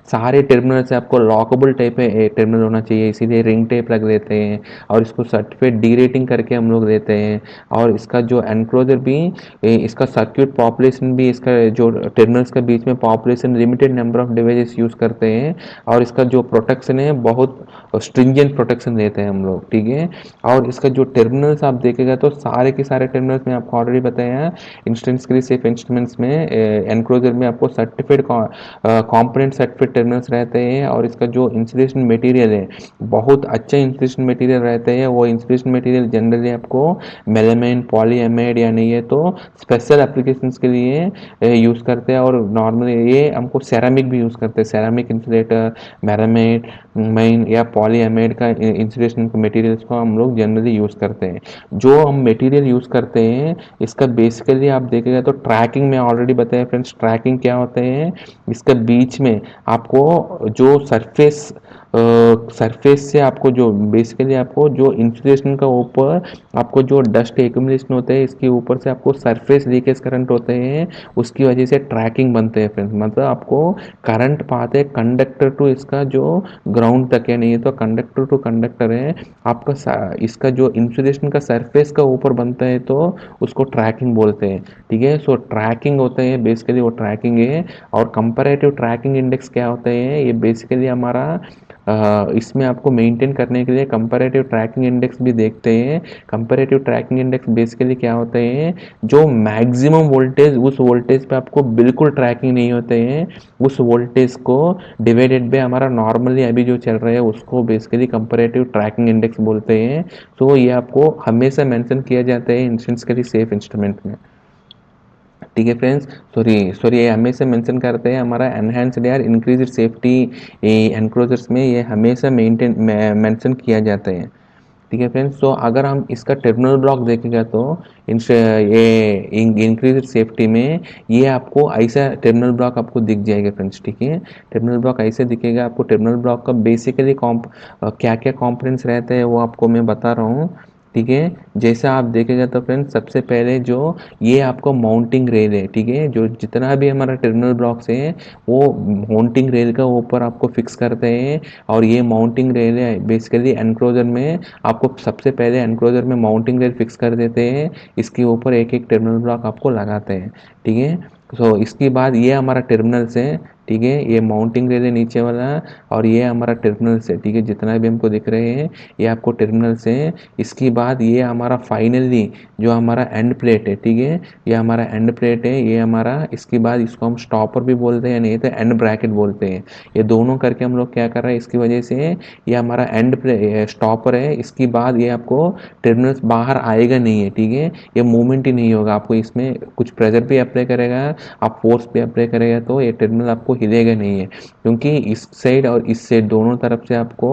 सारे टर्मिनल से आपको लॉकेबल टाइप है टर्मिनल होना चाहिए, इसीलिए रिंग टेप लग देते हैं और इसको सर्टिफाइड डी रेटिंग करके हम लोग देते हैं। और इसका जो एनक्लोजर भी इसका सर्क्यूट पॉपुलेशन भी, इसका जो टर्मिनल्स के बीच में population limited number of devices use करते हैं और इसका जो प्रोटेक्शन है बहुत स्ट्रिंजेंट प्रोटेक्शन देते हैं हम लोग। ठीक है, और इसका जो टर्मिनल्स आप देखेगा तो सारे के सारे टर्मिनल्स में आपको ऑलरेडी बताया इंस्टेंट्स के लिए सेफ इंस्ट्रूमेंट्स में एनक्लोजर में आपको certified component government certificate terminals रहते हैं और इसका जो इंसुलेशन मटेरियल है बहुत अच्छा इंसुलेशन मटेरियल रहते हैं। वो इंसुलेशन मटेरियल जनरली आपको मेलामाइन, पॉलीएमाइड या नहीं है तो स्पेशल एप्लीकेशंस के लिए यूज़ करते हैं। और नॉर्मली ये हमको सेरामिक भी यूज़ करते हैं, सेरामिक इंसुलेटर, मेलामाइड माइन या पॉलीएमाइड का इंसुलेशन मटेरियल्स को हम लोग जनरली यूज़ करते हैं। जो हम मटेरियल यूज़ करते हैं इसका बेसिकली आप देखेगा तो ट्रैकिंग में ऑलरेडी बताया फ्रेंड्स, ट्रैकिंग क्या होते हैं। इसका बीच में आपको जो सरफेस से आपको जो बेसिकली आपको जो इंसुलेशन का ऊपर आपको जो डस्ट एक्यूमुलेशन होते हैं इसके ऊपर से आपको सरफेस लीकेज करंट होते हैं, उसकी वजह से ट्रैकिंग बनते हैं फ्रेंड्स। मतलब आपको करंट पाते हैं कंडक्टर टू इसका जो ग्राउंड तक है, नहीं है तो कंडक्टर टू कंडक्टर है आपका इसका जो इंसुलेशन का सरफेस का ऊपर बनता है तो उसको ट्रैकिंग बोलते हैं। ठीक है, सो ट्रैकिंग होता है बेसिकली, वो ट्रैकिंग है। और कंपैरेटिव ट्रैकिंग इंडेक्स क्या होता है, ये बेसिकली हमारा इसमें आपको मेंटेन करने के लिए कंपैरेटिव ट्रैकिंग इंडेक्स भी देखते हैं। कंपैरेटिव ट्रैकिंग इंडेक्स बेसिकली क्या होते हैं, जो मैक्सिमम वोल्टेज उस वोल्टेज पे आपको बिल्कुल ट्रैकिंग नहीं होते हैं उस वोल्टेज को डिवाइडेड बाय हमारा नॉर्मली अभी जो चल रहा है उसको बेसिकली कंपैरेटिव ट्रैकिंग इंडेक्स बोलते हैं। तो ये आपको हमेशा मेंशन किया जाता है इंस्टेंसली सेफ इंस्ट्रूमेंट में। ठीक है फ्रेंड्स, सॉरी ये हमेशा मेंशन करते हैं हमारा एनहांस्ड यार इंक्रीज सेफ्टी एनक्लोजर्स में, ये हमेशा मेंशन किया जाता है। ठीक है फ्रेंड्स, तो अगर हम इसका टर्मिनल ब्लॉक देखेगा तो ये इंक्रीज सेफ्टी में ये आपको ऐसा टर्मिनल ब्लॉक आपको दिख जाएगा फ्रेंड्स। ठीक है, टर्मिनल ब्लॉक ऐसे दिखेगा आपको। टर्मिनल ब्लॉक का बेसिकली क्या क्या कंपोनेंट्स रहते हैं वो आपको मैं बता रहा हूँ। ठीक है, जैसा आप देखेगा तो फ्रेंड्स सबसे पहले जो ये आपको माउंटिंग रेल है। ठीक है, जो जितना भी हमारा टर्मिनल ब्लॉक्स है वो माउंटिंग रेल का ऊपर आपको फिक्स करते हैं। और ये माउंटिंग रेल है बेसिकली एनक्लोजर में आपको सबसे पहले एनक्लोजर में माउंटिंग रेल फिक्स कर देते हैं, इसके ऊपर एक एक टर्मिनल ब्लॉक आपको लगाते हैं। ठीक है, तो इसके बाद ये हमारा टर्मिनल्स है। ठीक है, ये माउंटिंग रेल है नीचे वाला और ये हमारा टर्मिनल्स है। ठीक है, जितना भी हमको दिख रहे हैं ये आपको टर्मिनल्स हैं। इसके बाद ये हमारा फाइनली जो हमारा एंड प्लेट है। ठीक है, ये हमारा एंड प्लेट है, ये हमारा इसके बाद इसको हम स्टॉपर भी बोलते हैं, नहीं तो एंड ब्रैकेट बोलते हैं। ये दोनों करके हम लोग क्या कर रहे हैं, इसकी वजह से ये हमारा स्टॉपर है। इसके बाद ये आपको टर्मिनल्स बाहर आएगा नहीं है। ठीक है, ये मूवमेंट ही नहीं होगा, आपको इसमें कुछ प्रेशर भी अप्लाई करेगा, आप फोर्स भी अप्लाई करेगा तो ये टर्मिनल आपको हिलेगा नहीं है, क्योंकि इस साइड और इस साइड दोनों तरफ से आपको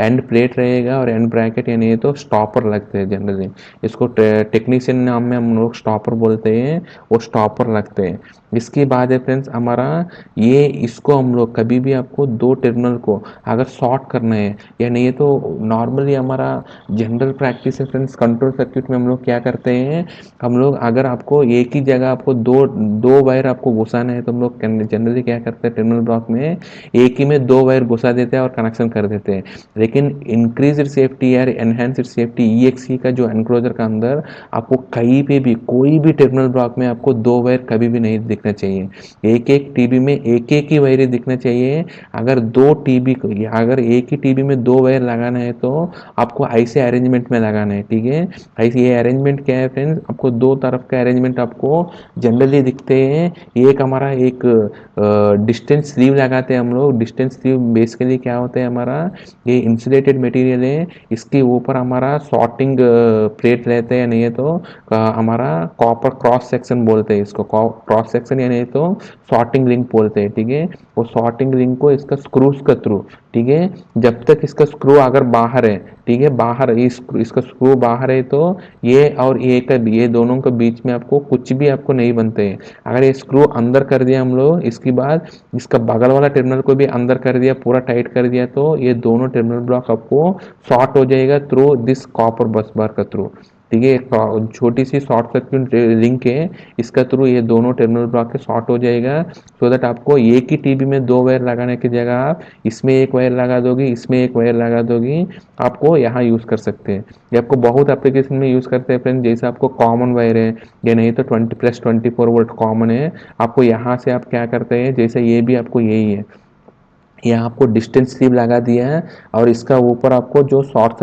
एंड प्लेट रहेगा और एंड ब्रैकेट, यानी तो स्टॉपर लगते हैं जनरली। इसको टेक्नीशियन नाम में हम लोग स्टॉपर बोलते हैं, वो स्टॉपर लगते हैं। इसके बाद है फ्रेंड्स हमारा ये इसको हम लोग कभी भी आपको दो टर्मिनल को अगर शॉर्ट करना है या नहीं है तो नॉर्मली हमारा जनरल प्रैक्टिस है फ्रेंड्स, कंट्रोल सर्किट में हम लोग क्या करते हैं, हम लोग अगर आपको एक ही जगह आपको दो दो वायर आपको घुसाना है तो हम लोग जनरली क्या करते हैं टर्मिनल ब्लॉक में एक ही में दो वायर घुसा देते हैं और कनेक्शन कर देते हैं। लेकिन इंक्रीज सेफ्टी या एनहेंस्ड सेफ्टी ईएक्सी का जो एनक्लोजर का अंदर आपको कहीं पे भी कोई भी टर्मिनल ब्लॉक में आपको दो वायर कभी भी नहीं दिखना चाहिए। एक एक टीबी में एक एक ही वायर दिखना चाहिए। अगर दो टीबी अगर एक ही टीबी में दो वायर लगाना है तो आपको ऐसे अरेंजमेंट में लगाना है। ठीक है, ऐसे ये अरेंजमेंट क्या है फ्रेंड्स, आपको दो तरफ का अरेंजमेंट आपको जनरली दिखते हैं। एक हमारा एक डिस्टेंस स्लीव लगाते हैं हम लोग। डिस्टेंस स्लीव बेसिकली क्या होता है, हमारा ये इंसुलेटेड मटेरियल है, इसके ऊपर हमारा सॉर्टिंग प्लेट रहते हैं, नहीं है तो हमारा कॉपर क्रॉस सेक्शन बोलते हैं इसको, क्रॉस सेक्शन या नहीं तो सॉर्टिंग लिंक बोलते हैं। ठीक है, वो सॉर्टिंग लिंक को इसका स्क्रूज का थ्रू, ठीक है, जब तक इसका स्क्रू अगर बाहर है, ठीक है, बाहर इसका स्क्रू बाहर है तो ये और ये दोनों के बीच में आपको कुछ भी आपको नहीं बनते हैं। अगर ये स्क्रू अंदर कर दिया हम लोग, इसके बाद इसका बगल वाला टर्मिनल को भी अंदर कर दिया, पूरा टाइट कर दिया तो ये दोनों टर्मिनल ब्लॉक आपको शॉर्ट हो जाएगा थ्रू दिस कॉपर बस बार का थ्रू। ठीक है, एक छोटी सी शॉर्ट सर्किट लिंक है, इसका थ्रू ये दोनों टर्मिनल ब्लॉक के शॉर्ट हो जाएगा। सो दैट आपको एक ही टीबी में दो वायर लगाने की जगह आप इसमें एक वायर लगा दोगे, इसमें एक वायर लगा दोगी, आपको यहाँ यूज़ कर सकते हैं। ये आपको बहुत एप्लीकेशन में यूज़ करते हैं फ्रेंड, जैसे आपको कॉमन वायर है या नहीं तो 20+24 वोल्ट कॉमन है, आपको यहाँ से आप क्या करते हैं, जैसे ये भी आपको यही है, यहाँ आपको डिस्टेंस स्लीव लगा दिया है और इसका ऊपर आपको जो शॉर्ट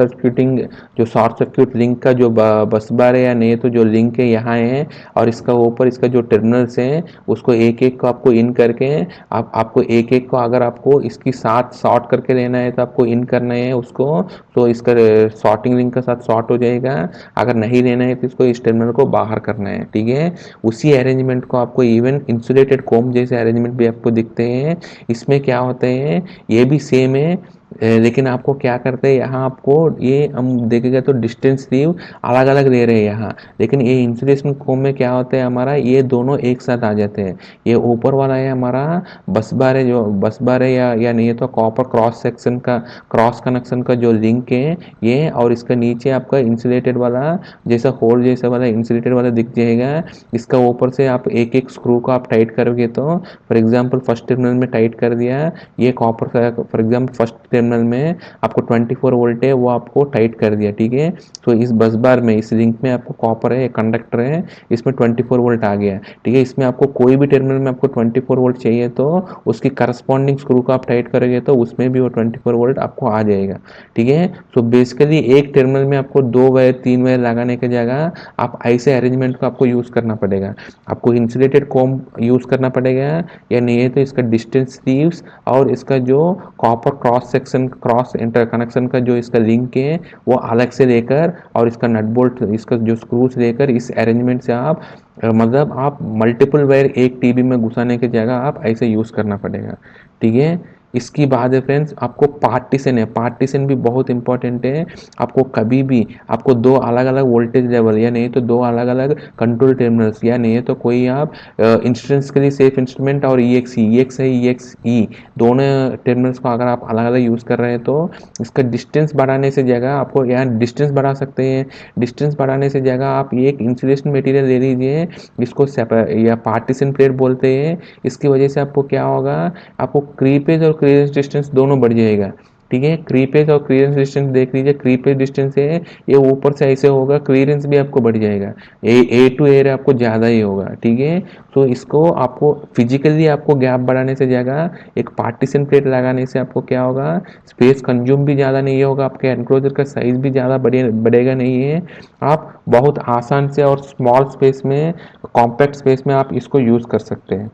सर्क्यूट लिंक का जो बस बार है या नहीं तो जो लिंक है यहाँ है, और इसका ऊपर इसका जो टर्मिनल्स हैं उसको एक एक को आपको इन करके आपको एक एक को अगर आपको इसकी साथ शॉर्ट करके लेना है तो आपको इन करना है उसको, तो इसका शॉर्टिंग लिंक के साथ शॉर्ट हो जाएगा। अगर नहीं लेना है तो इसको इस टर्मिनल को बाहर करना है, ठीक है। उसी अरेंजमेंट को आपको इवन इंसुलेटेड कोम जैसे अरेंजमेंट भी आपको दिखते हैं। इसमें क्या होते हैं, ये भी सेम है, लेकिन आपको क्या करते हैं यहाँ आपको ये हम देखेगा तो डिस्टेंस लीव अलग अलग ले रहे हैं यहाँ, लेकिन ये इंसुलेशन कोम में क्या होता है हमारा ये दोनों एक साथ आ जाते हैं। ये ऊपर वाला है हमारा बस बार है, जो बस बार है या नहीं तो कॉपर क्रॉस सेक्शन का क्रॉस कनेक्शन का जो लिंक है ये, और इसका नीचे आपका इंसुलेटेड वाला जैसा होल जैसा वाला इंसुलेटेड वाला दिख जाएगा। इसका ऊपर से आप एक एक स्क्रू को आप टाइट करोगे तो फॉर एग्जांपल फर्स्ट टर्मिनल में टाइट कर दिया, ये कॉपर का फॉर एग्जांपल फर्स्ट टर्मिनल में आपको 24 वोल्ट है वो आपको टाइट कर दिया, ठीक है। तो इस बस बार में इस लिंक में आपको कॉपर है कंडक्टर है, इसमें 24 वोल्ट आ गया, ठीक है। इसमें आपको कोई भी टर्मिनल में आपको 24 वोल्ट चाहिए तो उसकी करस्पॉन्डिंग स्क्रू को आप टाइट करोगे तो उसमें भी वो 24 वोल्ट आपको आ जाएगा, ठीक है। सो बेसिकली एक टर्मिनल में आपको 2 वायर 3 वायर लगाने की जगह आप ऐसे अरेंजमेंट को आपको यूज़ करना पड़ेगा। आपको इंसुलेटेड कोम यूज़ करना पड़ेगा, या नहीं है तो इसका डिस्टेंस लीव्स और इसका जो copper cross section cross inter connection का जो इसका लिंक है वो अलग से लेकर, और इसका नट बोल्ट इसका जो स्क्रूज लेकर इस अरेंजमेंट से आप मतलब आप मल्टीपल वायर एक टीबी में घुसाने की जगह आप ऐसे यूज़ करना पड़ेगा, ठीक है। इसकी बात है फ्रेंड्स, आपको पार्टीशन है, पार्टीशन भी बहुत इंपॉर्टेंट है। आपको कभी भी आपको दो अलग अलग वोल्टेज लेवल या नहीं तो दो अलग अलग कंट्रोल टर्मिनल्स या नहीं है तो कोई आप इंस्ट्रूमेंट्स के लिए सेफ इंस्ट्रूमेंट और ई एक्स है ई एक्स ई दोनों टर्मिनल्स को अगर आप अलग अलग यूज़ कर रहे हैं तो इसका डिस्टेंस बढ़ाने से जगह आपको यहाँ डिस्टेंस बढ़ा सकते हैं। डिस्टेंस बढ़ाने से जगह आप एक इंसुलेशन मटेरियल ले लीजिए, इसको या पार्टीशन प्लेट बोलते हैं। इसकी वजह से आपको क्या होगा, आपको क्रीपेज और क्लियरेंस डिस्टेंस दोनों बढ़ जाएगा, ठीक है। क्रीपेज और क्लियरेंस डिस्टेंस देख लीजिए, क्रीपेज डिस्टेंस है ये ऊपर से ऐसे होगा, क्लियरेंस भी आपको बढ़ जाएगा, ए टू एयर आपको ज़्यादा ही होगा, ठीक है। तो इसको आपको फिजिकली आपको गैप बढ़ाने से जगह एक पार्टीशन प्लेट लगाने से आपको क्या होगा, स्पेस कंज्यूम भी ज़्यादा नहीं होगा, आपके एनक्लोजर का साइज भी ज़्यादा बढ़ेगा नहीं है। आप बहुत आसान से और स्मॉल स्पेस में कॉम्पैक्ट स्पेस में आप इसको यूज़ कर सकते हैं,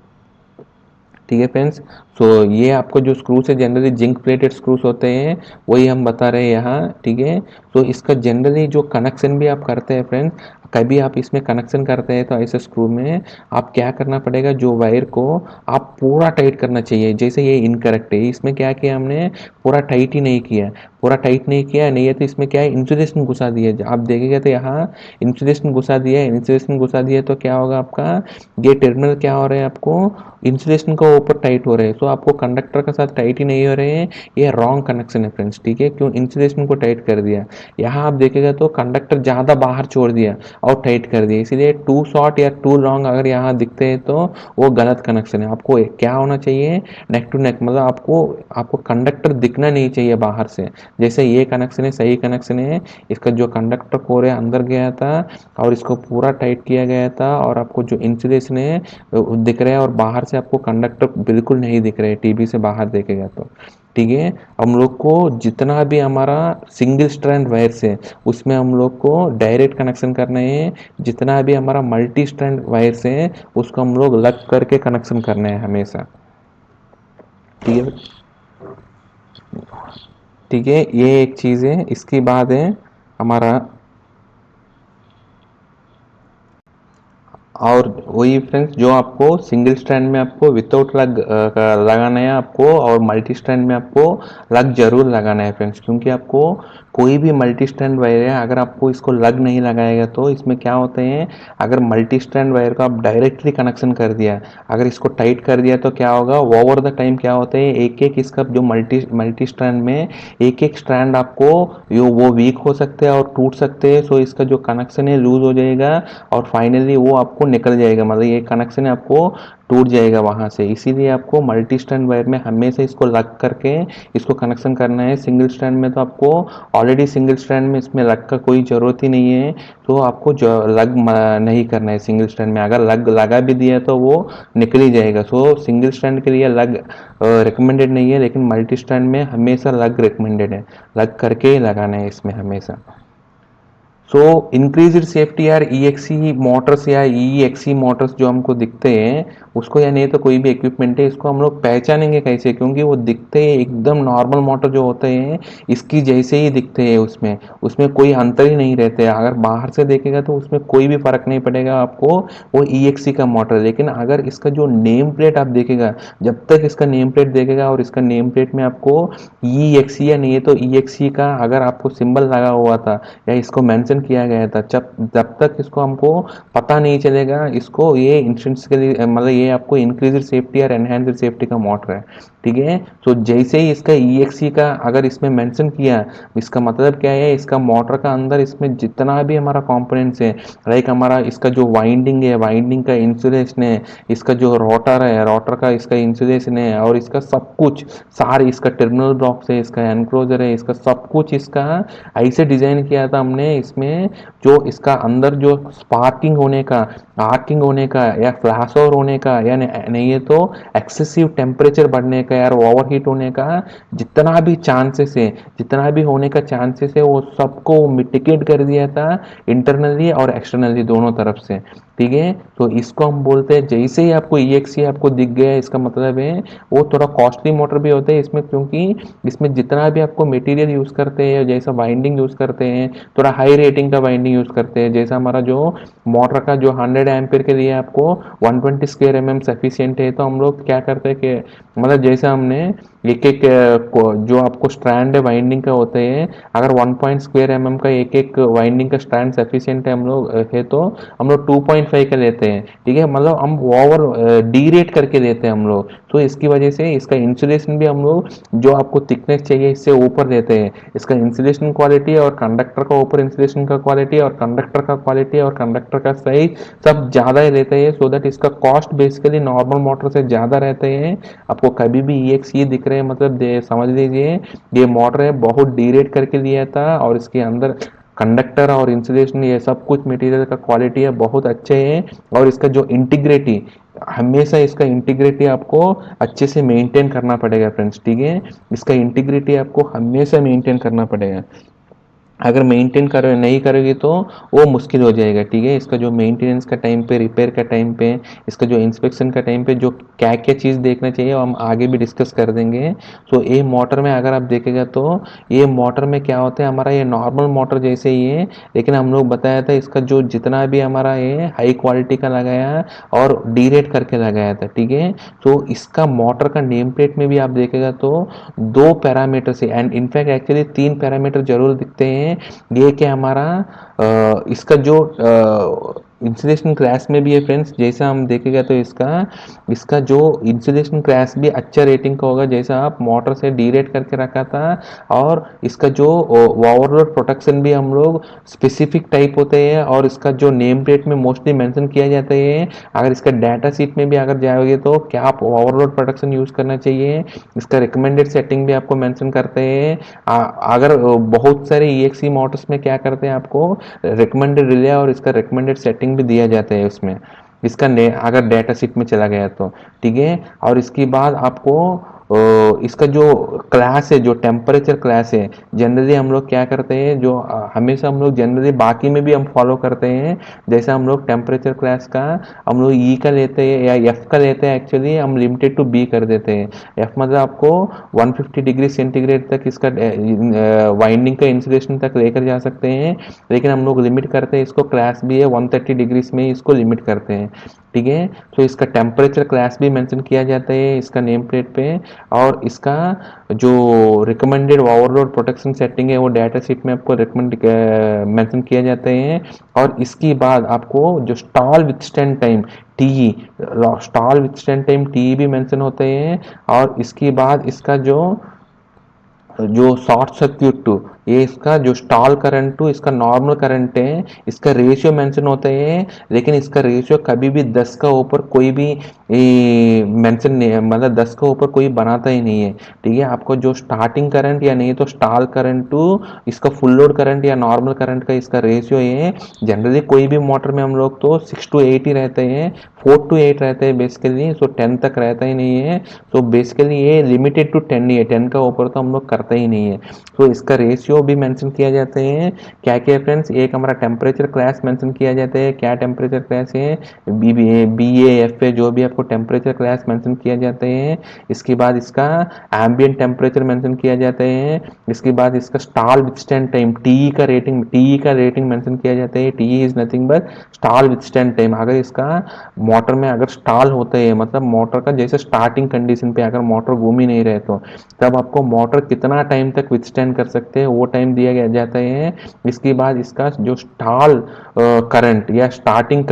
ठीक है फ्रेंड्स। सो ये आपको जो स्क्रूज है जनरली जिंक प्लेटेड स्क्रूज होते हैं वही हम बता रहे हैं यहाँ, ठीक है। तो इसका जनरली जो कनेक्शन भी आप करते हैं फ्रेंड्स, कभी आप इसमें कनेक्शन करते हैं तो ऐसे स्क्रू में आप क्या करना पड़ेगा, जो वायर को आप पूरा टाइट करना चाहिए। जैसे ये इनकरेक्ट है, इसमें क्या किया हमने, पूरा टाइट ही नहीं किया, पूरा टाइट नहीं किया, नहीं है तो इसमें क्या है इंसुलेशन घुसा दिया। आप देखेंगे तो यहाँ इंसुलेशन घुसा दिया है, इंसुलेशन घुसा दिया तो क्या होगा आपका, ये टर्मिनल क्या हो रहा है आपको इंसुलेशन का ऊपर टाइट हो रहे हैं, तो आपको कंडक्टर के साथ टाइट ही नहीं हो रहे हैं, ये रॉन्ग कनेक्शन है फ्रेंड्स, ठीक है। क्यों, इंसुलेशन को टाइट कर दिया, यहाँ आप देखेगा तो कंडक्टर ज़्यादा बाहर छोड़ दिया और टाइट कर दिया, इसीलिए टू शॉर्ट या टू लॉन्ग अगर यहाँ दिखते हैं तो वो गलत कनेक्शन है। आपको क्या होना चाहिए, नेक टू नेक, मतलब आपको आपको कंडक्टर दिखना नहीं चाहिए बाहर से। जैसे ये कनेक्शन है, सही कनेक्शन है, इसका जो कंडक्टर कोर है अंदर गया था और इसको पूरा टाइट किया गया था, और आपको जो इंसुलेशन है दिख रहा है और बाहर से आपको कंडक्टर बिल्कुल नहीं दिख रहे हैं टीबी से बाहर देखेगा तो, ठीक है। हम लोग को जितना भी हमारा सिंगल स्ट्रैंड वायर्स है उसमें हम लोग को डायरेक्ट कनेक्शन करना है, जितना भी हमारा मल्टी स्ट्रैंड वायर्स है उसको हम लोग लग करके कनेक्शन करना है हमेशा, ठीक है। ठीक है, ये एक चीज़ है। इसके बाद है हमारा, और वही फ्रेंड्स जो आपको सिंगल स्ट्रैंड में आपको विदाउट लग लगाना है आपको, और मल्टी स्ट्रैंड में आपको लग जरूर लगाना है फ्रेंड्स, क्योंकि आपको कोई भी मल्टी स्ट्रैंड वायर है अगर आपको इसको लग नहीं लगाएगा तो इसमें क्या होते हैं, अगर मल्टी स्ट्रैंड वायर को आप डायरेक्टली कनेक्शन कर दिया, अगर इसको टाइट कर दिया तो क्या होगा, ओवर द टाइम क्या होता है, एक एक इसका जो मल्टी मल्टी स्ट्रैंड में एक एक स्ट्रैंड आपको वो वीक हो सकते हैं और टूट सकते हैं, सो इसका जो कनेक्शन है लूज हो जाएगा और फाइनली वो आपको निकल जाएगा, मतलब ये कनेक्शन आपको टूट जाएगा वहाँ से। इसीलिए आपको मल्टी स्ट्रैंड वायर में हमेशा इसको लग करके इसको कनेक्शन करना है। सिंगल स्ट्रैंड में तो आपको ऑलरेडी सिंगल स्ट्रैंड में इसमें लग का कोई ज़रूरत ही नहीं है, तो आपको जो लग नहीं करना है सिंगल स्ट्रैंड में। अगर लग लगा भी दिया तो वो निकल ही जाएगा। सो सिंगल स्ट्रैंड के लिए लग रिकमेंडेड नहीं है, लेकिन मल्टी स्ट्रैंड में हमेशा लग रिकमेंडेड है। लग करके ही लगाना है इसमें हमेशा। सो इंक्रीज्ड सेफ्टी यार, ईएक्सी मोटर्स या ईएक्सी मोटर्स जो हमको दिखते हैं उसको, या नहीं तो कोई भी इक्विपमेंट है, इसको हम लोग पहचानेंगे कैसे? क्योंकि वो दिखते हैं एकदम नॉर्मल मोटर जो होते हैं इसकी जैसे ही दिखते हैं, उसमें उसमें कोई अंतर ही नहीं रहते हैं। अगर बाहर से देखेगा तो उसमें कोई भी फर्क नहीं पड़ेगा आपको, वो ईएक्सी का मोटर है। लेकिन अगर इसका जो नेम प्लेट आप देखेगा, जब तक इसका नेम प्लेट देखेगा और इसका नेम प्लेट में आपको ईएक्सी या नहीं है तो ईएक्सी का अगर आपको सिंबल लगा हुआ था या इसको मेंशन किया गया था, जब जब तक इसको हमको पता नहीं चलेगा इसको ये इंश्योरेंस के लिए, मतलब ये आपको इंक्रीज सेफ्टी और एनहेंस सेफ्टी का मोटर है, ठीक है। तो जैसे ही इसका ईएक्सी का अगर इसमें मेंशन किया, इसका मतलब क्या है, इसका मोटर का अंदर इसमें जितना भी हमारा कंपोनेंट्स है, लाइक हमारा इसका जो वाइंडिंग है, वाइंडिंग का इंसुलेशन है, इसका जो रोटर है, रोटर का इसका इंसुलेशन है, और इसका सब कुछ सारे इसका टर्मिनल ब्लॉक्स है, इसका एनक्लोजर है, इसका सब कुछ इसका ऐसे डिजाइन किया था हमने इसमें, जो इसका अंदर जो स्पार्किंग होने का, आर्किंग होने का, या फ्लैश ओवर होने का, या नहीं है तो एक्सेसिव टेम्परेचर बढ़ने का, यार ओवर हीट होने का जितना भी चांसेस है, जितना भी होने का चांसेस है, वो सबको मिटिगेट कर दिया था इंटरनली और एक्सटर्नली दोनों तरफ से, ठीक है। तो इसको हम बोलते हैं, जैसे ही आपको ईएक्सी आपको दिख गया, इसका मतलब है वो थोड़ा कॉस्टली मोटर भी होता है इसमें, क्योंकि इसमें जितना भी आपको मटेरियल यूज करते हैं, जैसा वाइंडिंग यूज करते हैं, थोड़ा हाई रेटिंग का वाइंडिंग यूज करते हैं। जैसा हमारा जो मोटर का जो 100 एम्पियर के लिए आपको 120 स्क्वायर एम एम सफिशियंट है, तो हम लोग क्या करते हैं कि मतलब जैसे हमने एक एक जो आपको स्ट्रैंड है वाइंडिंग का होते हैं, अगर 1 पॉइंट स्क्वायर एम एम का एक एक वाइंडिंग का स्ट्रैंड सफिशियंट है हम लोग है, तो हम लोग 2.5 का लेते हैं, ठीक है। मतलब हम ओवर डी रेट करके लेते हैं हम लोग, तो इसकी वजह से इसका इंसुलेशन भी हम लोग जो आपको थिकनेस चाहिए इससे ऊपर देते हैं। इसका इंसुलेशन क्वालिटी और कंडक्टर का ऊपर इंसुलेशन का क्वालिटी और कंडक्टर का क्वालिटी और कंडक्टर का साइज सब ज़्यादा ही रहते हैं, सो दैट इसका कॉस्ट बेसिकली नॉर्मल मोटर से ज़्यादा रहते हैं। आपको कभी भी EXE दिख रहे हैं मतलब समझ लीजिए ये मोटर है बहुत डी रेट करके लिया था, और इसके अंदर कंडक्टर और इंसुलेशन ये सब कुछ मटेरियल का क्वालिटी है बहुत अच्छे हैं। और इसका जो इंटीग्रिटी, हमेशा इसका इंटीग्रिटी आपको अच्छे से मेंटेन करना पड़ेगा फ्रेंड्स, ठीक है। इसका इंटीग्रिटी आपको हमेशा मेंटेन करना पड़ेगा। अगर मेंटेन कर नहीं करोगे तो वो मुश्किल हो जाएगा, ठीक है। इसका जो मेंटेनेंस का टाइम पे, रिपेयर का टाइम पे, इसका जो इंस्पेक्शन का टाइम पे जो क्या क्या चीज़ देखना चाहिए हम आगे भी डिस्कस कर देंगे। तो ये मोटर में अगर आप देखेगा तो ये मोटर में क्या होता है, हमारा ये नॉर्मल मोटर जैसे ही है, लेकिन हम लोग बताया था इसका जो जितना भी हमारा ये हाई क्वालिटी का लगाया और डी रेट करके लगाया था, ठीक है। तो इसका मोटर का नेम प्लेट में भी आप देखेगा तो दो पैरामीटर से, एंड इनफैक्ट एक्चुअली तीन पैरामीटर जरूर दिखते हैं। ये क्या हमारा इसका जो इंसुलेशन क्रैश में भी है फ्रेंड्स, जैसा हम देखेगा तो इसका इसका जो इंसुलेशन क्रैश भी अच्छा रेटिंग का होगा, जैसा आप मोटर से डी रेट करके रखा था। और इसका जो ओवरलोड प्रोटेक्शन भी हम लोग स्पेसिफिक टाइप होते हैं, और इसका जो नेम प्लेट में मोस्टली मेंशन किया जाता है। अगर इसका डाटा सीट में भी अगर जाओगे तो क्या आप ओवरलोड प्रोटेक्शन यूज करना चाहिए, इसका रिकमेंडेड सेटिंग भी आपको मेंशन करते हैं। अगर बहुत सारे EXE मोटर्स में क्या करते हैं, आपको रिकमेंडेड रिले और इसका रिकमेंडेड सेटिंग भी दिया जाता है उसमें, इसका अगर डाटा शीट में चला गया तो, ठीक है। और इसके बाद आपको इसका जो क्लास है, जो टेम्परेचर क्लास है, जनरली हम लोग क्या करते हैं, जो हमेशा हम लोग जनरली बाकी में भी हम फॉलो करते हैं, जैसे हम लोग टेम्परेचर क्लास का हम लोग E का लेते हैं या F का लेते हैं, एक्चुअली हम लिमिटेड टू B कर देते हैं। F मतलब आपको 150 डिग्री सेंटीग्रेड तक इसका वाइंडिंग का इंसुलेशन तक लेकर जा सकते हैं, लेकिन हम लोग लिमिट करते हैं इसको, क्लास भी है 130 डिग्रीज में इसको लिमिट करते हैं, ठीक है। तो इसका टेम्परेचर क्लास भी मेंशन किया जाता है इसका नेम प्लेट पे, और इसका जो रिकमेंडेड ओवरलोड प्रोटेक्शन सेटिंग है वो डाटा शीट में आपको रिकमेंड मेंशन किया जाता है। और इसके बाद आपको जो stall withstand time TE, stall withstand time TE भी मेंशन होते हैं। और इसके बाद इसका जो जो शॉर्ट सर्क्यूट टू ये इसका जो स्टॉल करंट टू इसका नॉर्मल करंट है, इसका रेशियो मेंशन होता है, लेकिन इसका रेशियो कभी भी 10 का ऊपर कोई भी मेंशन नहीं है, मतलब 10 का ऊपर कोई बनाता ही नहीं है। ठीक है, आपको जो स्टार्टिंग करंट या नहीं तो स्टॉल करंट टू इसका फुल लोड करंट या नॉर्मल करंट का इसका रेशियो है। जनरली कोई भी मोटर में हम लोग तो 6 to 8 ही रहते हैं, 4 to 8 रहते हैं बेसिकली, सो 10 तक रहता ही नहीं है। तो बेसिकली ये लिमिटेड टू 10 ही है, 10 का ऊपर तो हम लोग करते ही नहीं है। तो इसका रेशियो भी मेंशन किया जाते हैं। क्या क्या फ्रेंड्स, एक हमारा टेम्परेचर क्लास मेंशन किया जाता है। क्या टेम्परेचर क्लास है, बी ए जो भी आपको टेम्परेचर क्लास मेंशन किया जाते हैं। इसके बाद इसका एम्बियंट टेम्परेचर मेंशन किया जाता है। इसके बाद इसका स्टॉल विथस्टैंड टाइम टी का रेटिंग मेंशन किया जाता है। T is nothing but stall withstand time. अगर इसका मोटर में अगर स्टॉल होता है, मतलब मोटर का जैसे स्टार्टिंग कंडीशन पे अगर मोटर घूम ही नहीं रहे तो तब आपको मोटर कितना टाइम तक विथस्टैंड कर सकते हैं वो टाइम दिया गया जाता है। इसके बाद इसका जो स्टॉल करंट या स्टार्टिंग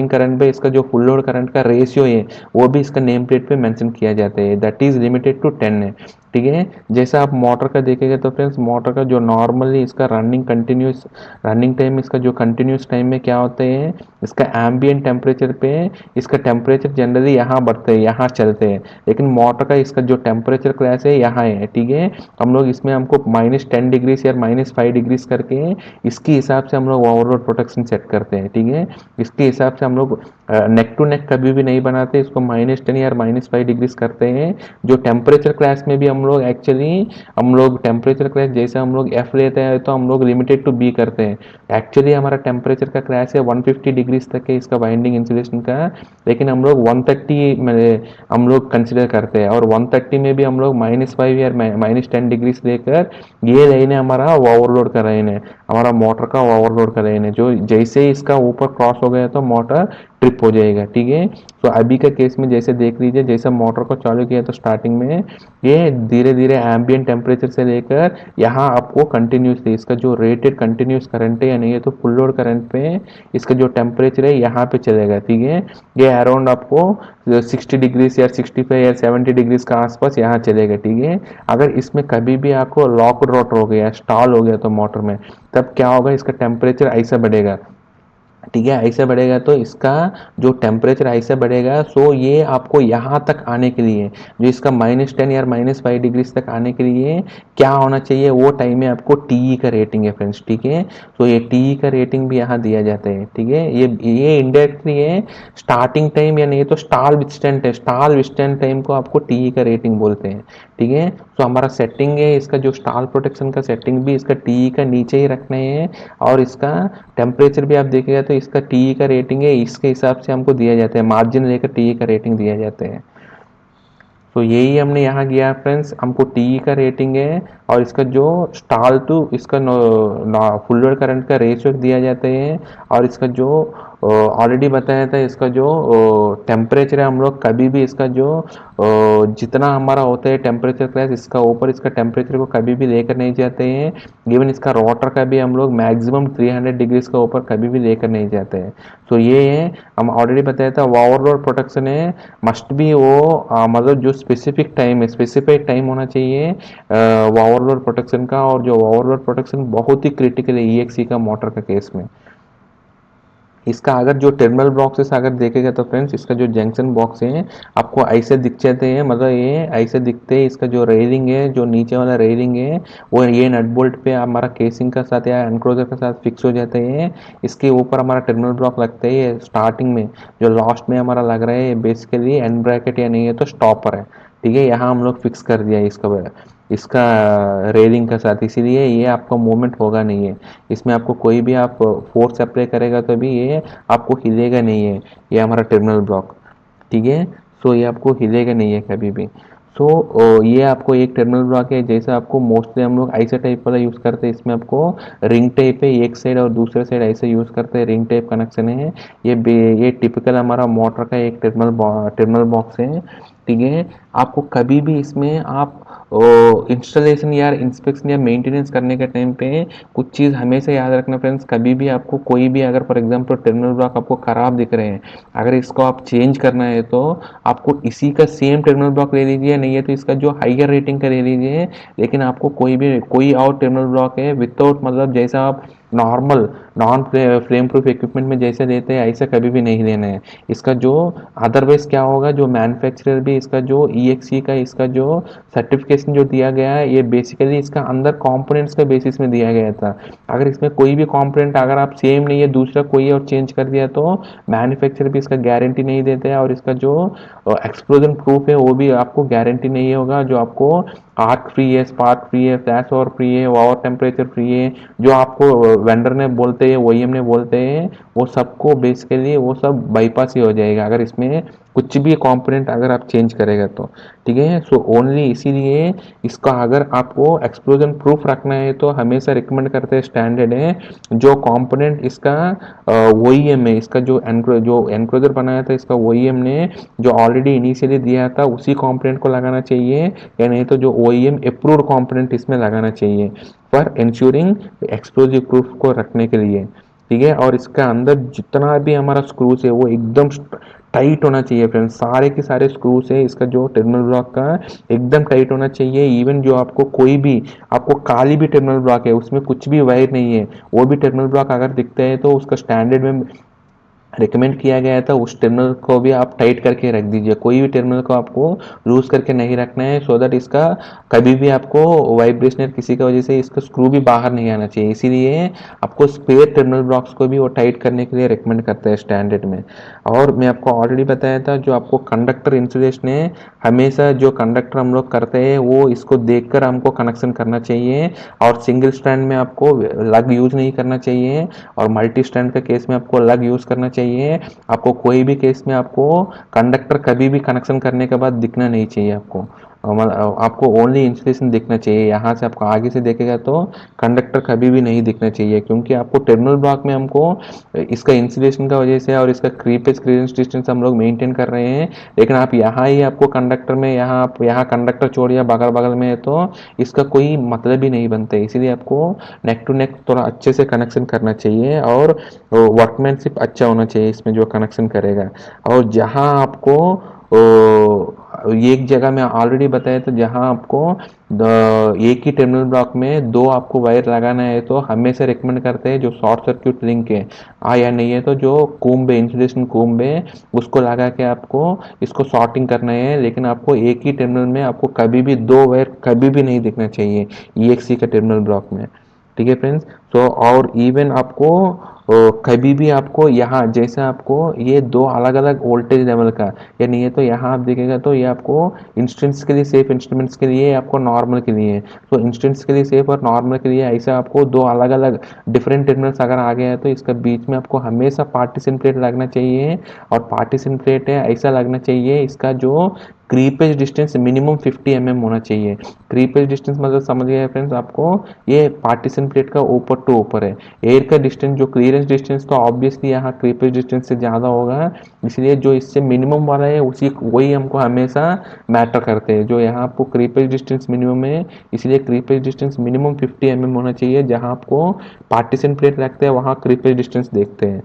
करंट पे इसका जो फुल लोड करंट का रेशियो है वो भी इसका नेम प्लेट पे मेंशन किया जाता है, दैट इज लिमिटेड टू 10 है। ठीक है, जैसा आप मोटर का देखेंगे तो फ्रेंड्स मोटर का जो नॉर्मली इसका रनिंग टाइम इसका जो कंटिन्यूस टाइम में क्या होते हैं, इसका एम्बियंट टेम्परेचर पे इसका टेम्परेचर जनरली यहाँ बढ़ते हैं, यहाँ चलते हैं, लेकिन मोटर का इसका जो टेम्परेचर क्लास है यहाँ है। ठीक है, हम लोग इसमें हमको -10 डिग्रीज या -5 डिग्रीज करके इसके हिसाब से हम लोग ओवरलोड प्रोटेक्शन सेट करते हैं। ठीक है, इसके हिसाब से हम लोग नेक टू नेक कभी भी नहीं बनाते, इसको -10 या -5 डिग्रीज करते हैं। जो टेम्परेचर क्लास में भी हम लोग टेम्परेचर क्लास जैसे हम लोग एफ लेते हैं तो हम लोग लिमिटेड टू बी करते हैं। एक्चुअली हमारा टेम्परेचर का क्लास है 150 डिग्रीज तक है इसका वाइंडिंग इंसुलेशन का, लेकिन हम लोग 130 में हम लोग कंसिडर करते हैं, और 130 में भी हम लोग -5 या -10 डिग्रीज लेकर ये लाइन हमारा ओवरलोड कर रहे हैं, हमारा मोटर का ओवरलोड कर रहे हैं। जो जैसे ही इसका ऊपर क्रॉस हो गया तो मोटर ट्रिप हो जाएगा। ठीक है, तो अभी का केस में जैसे देख लीजिए, जैसे मोटर को चालू किया तो स्टार्टिंग में ये धीरे धीरे एम्बियंट टेम्परेचर से लेकर यहाँ आपको कंटिन्यूसली इसका जो रेटेड कंटिन्यूस करंट है या नहीं है तो फुल लोड करंट पे इसका जो टेम्परेचर है यहाँ पे चलेगा। ठीक है, ये अराउंड आपको 60 डिग्रीज या 65 या 70 डिग्रीज का आसपास यहाँ चलेगा। ठीक है, अगर इसमें कभी भी आपको लॉक रोटर हो गया, स्टॉल हो गया तो मोटर में तब क्या होगा, इसका टेम्परेचर ऐसा बढ़ेगा। ठीक है, ऐसे बढ़ेगा तो इसका जो टेम्परेचर ऐसे बढ़ेगा, सो ये आपको यहाँ तक आने के लिए जो इसका -10 या -5 डिग्रीज तक आने के लिए क्या होना चाहिए, वो टाइम में आपको टी का रेटिंग है फ्रेंड्स। ठीक है, तो ये टी का रेटिंग भी यहाँ दिया जाता है। ठीक है, ये इंडायरेक्टली है स्टार्टिंग टाइम या नहीं तो स्टॉल विस्टैंड टाइम को आपको टी का रेटिंग बोलते हैं। ठीक है, तो हमारा सेटिंग है इसका जो स्टॉल प्रोटेक्शन का सेटिंग भी इसका टी का नीचे ही रखना है, और इसका टेम्परेचर भी आप देखेगा तो इसका टी का रेटिंग है, इसके हिसाब से हमको दिया जाता है, मार्जिन लेकर टी का रेटिंग दिया जाता है। तो यही हमने यहाँ किया फ्रेंड्स, हमको टी का रेटिंग है और इसका जो स्टॉल टू इसका फुल लोड करंट का रेशियो दिया जाता है, और इसका जो ऑलरेडी बताया था इसका जो टेम्परेचर है, हम लोग कभी भी इसका जो जितना हमारा होता है टेम्परेचर क्लास इसका ऊपर इसका टेम्परेचर को कभी भी लेकर नहीं जाते हैं। इवन इसका रोटर का भी हम लोग मैक्सिमम 300 डिग्रीज का ऊपर कभी भी लेकर नहीं जाते हैं। तो ये है, हम ऑलरेडी बताया था ओवरलोड प्रोटेक्शन है, मस्ट बी वो मतलब जो स्पेसिफिक टाइम होना चाहिए ओवरलोड प्रोटेक्शन का, और जो ओवरलोड प्रोटेक्शन बहुत ही क्रिटिकल है ईएक्सी का मोटर का केस में। इसका अगर जो टर्मिनल बॉक्सेस अगर देखेगा तो फ्रेंड्स इसका जो जंक्शन बॉक्स है आपको ऐसे दिख जाते हैं, मतलब ये ऐसे दिखते हैं। इसका जो रेलिंग है, जो नीचे वाला रेलिंग है वो ये नट बोल्ट पे हमारा केसिंग का साथ या एनक्लोजर के साथ फिक्स हो जाते हैं। इसके ऊपर हमारा टर्मिनल ब्लॉक लगता है स्टार्टिंग में, जो लास्ट में हमारा लग रहा है बेसिकली एंड ब्रैकेट या नहीं है तो स्टॉपर है। ठीक है, यहाँ हम लोग फिक्स कर दिया है इसका रेलिंग के साथ, इसीलिए ये आपका मूवमेंट होगा नहीं है। इसमें आपको कोई भी आप फोर्स अप्लाई करेगा तो भी ये आपको हिलेगा नहीं है, ये हमारा टर्मिनल ब्लॉक। ठीक है, सो ये आपको हिलेगा नहीं है कभी भी। सो ये आपको एक टर्मिनल ब्लॉक है, जैसे आपको मोस्टली हम लोग ऐसा टाइप वाला यूज़ करते हैं, इसमें आपको रिंग टाइप है एक साइड और दूसरे साइड ऐसे यूज़ करते हैं, रिंग टाइप कनेक्शन है। ये टिपिकल हमारा मोटर का एक टर्मिनल बॉक्स है। ठीक है, आपको कभी भी इसमें आप इंस्टॉलेशन या इंस्पेक्शन या मेंटेनेंस करने के टाइम पे कुछ चीज़ हमेशा याद रखना फ्रेंड्स, कभी भी आपको कोई भी अगर फॉर एग्जांपल टर्मिनल ब्लॉक आपको ख़राब दिख रहे हैं, अगर इसको आप चेंज करना है तो आपको इसी का सेम टर्मिनल ब्लॉक ले लीजिए, नहीं है तो इसका जो हाइयर रेटिंग का ले लीजिए। लेकिन आपको कोई और टर्मिनल ब्लॉक है विदाउट मतलब जैसा आप normal non flame proof equipment में जैसे देते हैं ऐसा कभी भी नहीं लेना है। इसका जो अदरवाइज क्या होगा, जो मैन्युफैक्चरर भी इसका जो ईएक्सी का इसका जो सर्टिफिकेशन जो दिया गया है, ये बेसिकली इसका अंदर कंपोनेंट्स के बेसिस में दिया गया था। अगर इसमें कोई भी कंपोनेंट अगर आप सेम नहीं है दूसरा कोई और चेंज कर दिया तो मैन्युफैक्चरर भी इसका गारंटी नहीं देते हैं, और इसका जो एक्सप्लोजन प्रूफ है वो भी आपको गारंटी नहीं होगा। जो आपको आर्क फ्री है, स्पार्क फ्री है, फ्लैश ओवर फ्री है, ओवर टेम्परेचर फ्री है, जो आपको वेंडर ने बोलते हैं ओईएम ने बोलते हैं, वो सबको बेसिकली वो सब बाईपास ही हो जाएगा अगर इसमें कुछ भी कंपोनेंट अगर आप चेंज करेगा तो। ठीक है, सो ओनली इसीलिए इसका अगर आपको एक्सप्लोजन प्रूफ रखना है तो हमेशा रिकमेंड करते हैं स्टैंडर्ड है जो कंपोनेंट इसका ओईएम है, इसका जो एनक्लोजर बनाया था इसका ओईएम ने जो ऑलरेडी इनिशियली दिया था उसी कंपोनेंट को लगाना चाहिए, या नहीं तो जो ओईएम अप्रूव्ड कंपोनेंट इसमें लगाना चाहिए फॉर इंश्योरिंग एक्सप्लोजिव प्रूफ को रखने के लिए। ठीक है, और इसका अंदर जितना भी हमारा स्क्रूज है वो एकदम टाइट होना चाहिए फ्रेंड्स, सारे के सारे स्क्रूज है इसका जो टर्मिनल ब्लॉक का एकदम टाइट होना चाहिए। इवन जो आपको कोई भी आपको काली भी टर्मिनल ब्लॉक है उसमें कुछ भी वायर नहीं है, वो भी टर्मिनल ब्लॉक अगर दिखता है तो उसका स्टैंडर्ड में रिकमेंड किया गया था उस टर्मिनल को भी आप टाइट करके रख दीजिए। कोई भी टर्मिनल को आपको लूज करके नहीं रखना है, सो दैट इसका कभी भी आपको वाइब्रेशन किसी की वजह से इसका स्क्रू भी बाहर नहीं आना चाहिए। इसीलिए आपको स्पेयर टर्मिनल ब्लॉक्स को भी वो टाइट करने के लिए रिकमेंड करते हैं स्टैंडर्ड में। और मैं आपको ऑलरेडी बताया था जो आपको कंडक्टर इंसुलेशन है, हमेशा जो कंडक्टर हम लोग करते हैं वो इसको देखकर हमको कनेक्शन करना चाहिए, और सिंगल स्ट्रैंड में आपको लग यूज नहीं करना चाहिए, और मल्टी स्ट्रैंड के केस में आपको लग यूज करना चाहिए। आपको कोई भी केस में आपको कंडक्टर कभी भी कनेक्शन करने के बाद दिखना नहीं चाहिए आपको, आपको ओनली इंसुलेशन दिखना चाहिए। यहाँ से आपको आगे से देखेगा तो कंडक्टर कभी भी नहीं दिखना चाहिए, क्योंकि आपको टर्मिनल ब्लॉक में हमको इसका इंसुलेशन का वजह से और इसका क्रीपेज क्लियरेंस डिस्टेंस हम लोग मेंटेन कर रहे हैं। लेकिन आप यहाँ ही आपको कंडक्टर में यहाँ आप यहाँ कंडक्टर छोड़िए बगल बगल में है तो इसका कोई मतलब ही नहीं बनता है। इसीलिए आपको नेक टू नेक थोड़ा अच्छे से कनेक्शन करना चाहिए, और वर्कमैनशिप अच्छा होना चाहिए इसमें जो कनेक्शन करेगा। और जहाँ आपको ये एक जगह मैं ऑलरेडी बताया था जहाँ आपको एक ही टर्मिनल ब्लॉक में दो आपको वायर लगाना है तो हमेशा रिकमेंड करते हैं जो शॉर्ट सर्क्यूट लिंक है या नहीं है तो जो कूम्ब है इंसुलेशन कूम्ब है उसको लगा के आपको इसको शॉर्टिंग करना है। लेकिन आपको एक ही टर्मिनल में आपको कभी भी दो वायर कभी भी नहीं दिखना चाहिए ईएक्सी का टर्मिनल ब्लॉक में। ठीक है फ्रेंड्स, तो और इवन आपको कभी भी आपको यहाँ जैसे आपको ये दो अलग अलग वोल्टेज लेवल का या नहीं है तो यहाँ आप देखेगा तो ये आपको इंस्टेंट्स के लिए सेफ इंस्ट्रूमेंट्स के लिए आपको नॉर्मल के लिए, तो इंस्टेंट्स के लिए सेफ और नॉर्मल के लिए ऐसा आपको दो अलग अलग डिफरेंट टर्मिनल्स अगर आ गया है तो इसका बीच में आपको हमेशा पार्टीशन प्लेट लगना चाहिए। और पार्टीशन प्लेट है ऐसा लगना चाहिए इसका जो क्रीपेज डिस्टेंस मिनिमम 50 होना चाहिए। क्रीपेज डिस्टेंस मतलब समझ गए फ्रेंड्स आपको, ये पार्टीशन प्लेट का ऊपर टू ऊपर है। एयर का डिस्टेंस जो क्लियरेंस डिस्टेंस तो ऑब्वियसली यहाँ क्रीपेज डिस्टेंस से ज़्यादा होगा, इसलिए जो इससे मिनिमम वाला है उसी वही हमको हमेशा मैटर करते हैं। जो यहाँ आपको क्रीपेज डिस्टेंस मिनिमम है इसलिए क्रीपेज डिस्टेंस मिनिमम 50 होना चाहिए, जहाँ आपको पार्टीशन प्लेट लगते हैं वहाँ क्रीपेज डिस्टेंस देखते हैं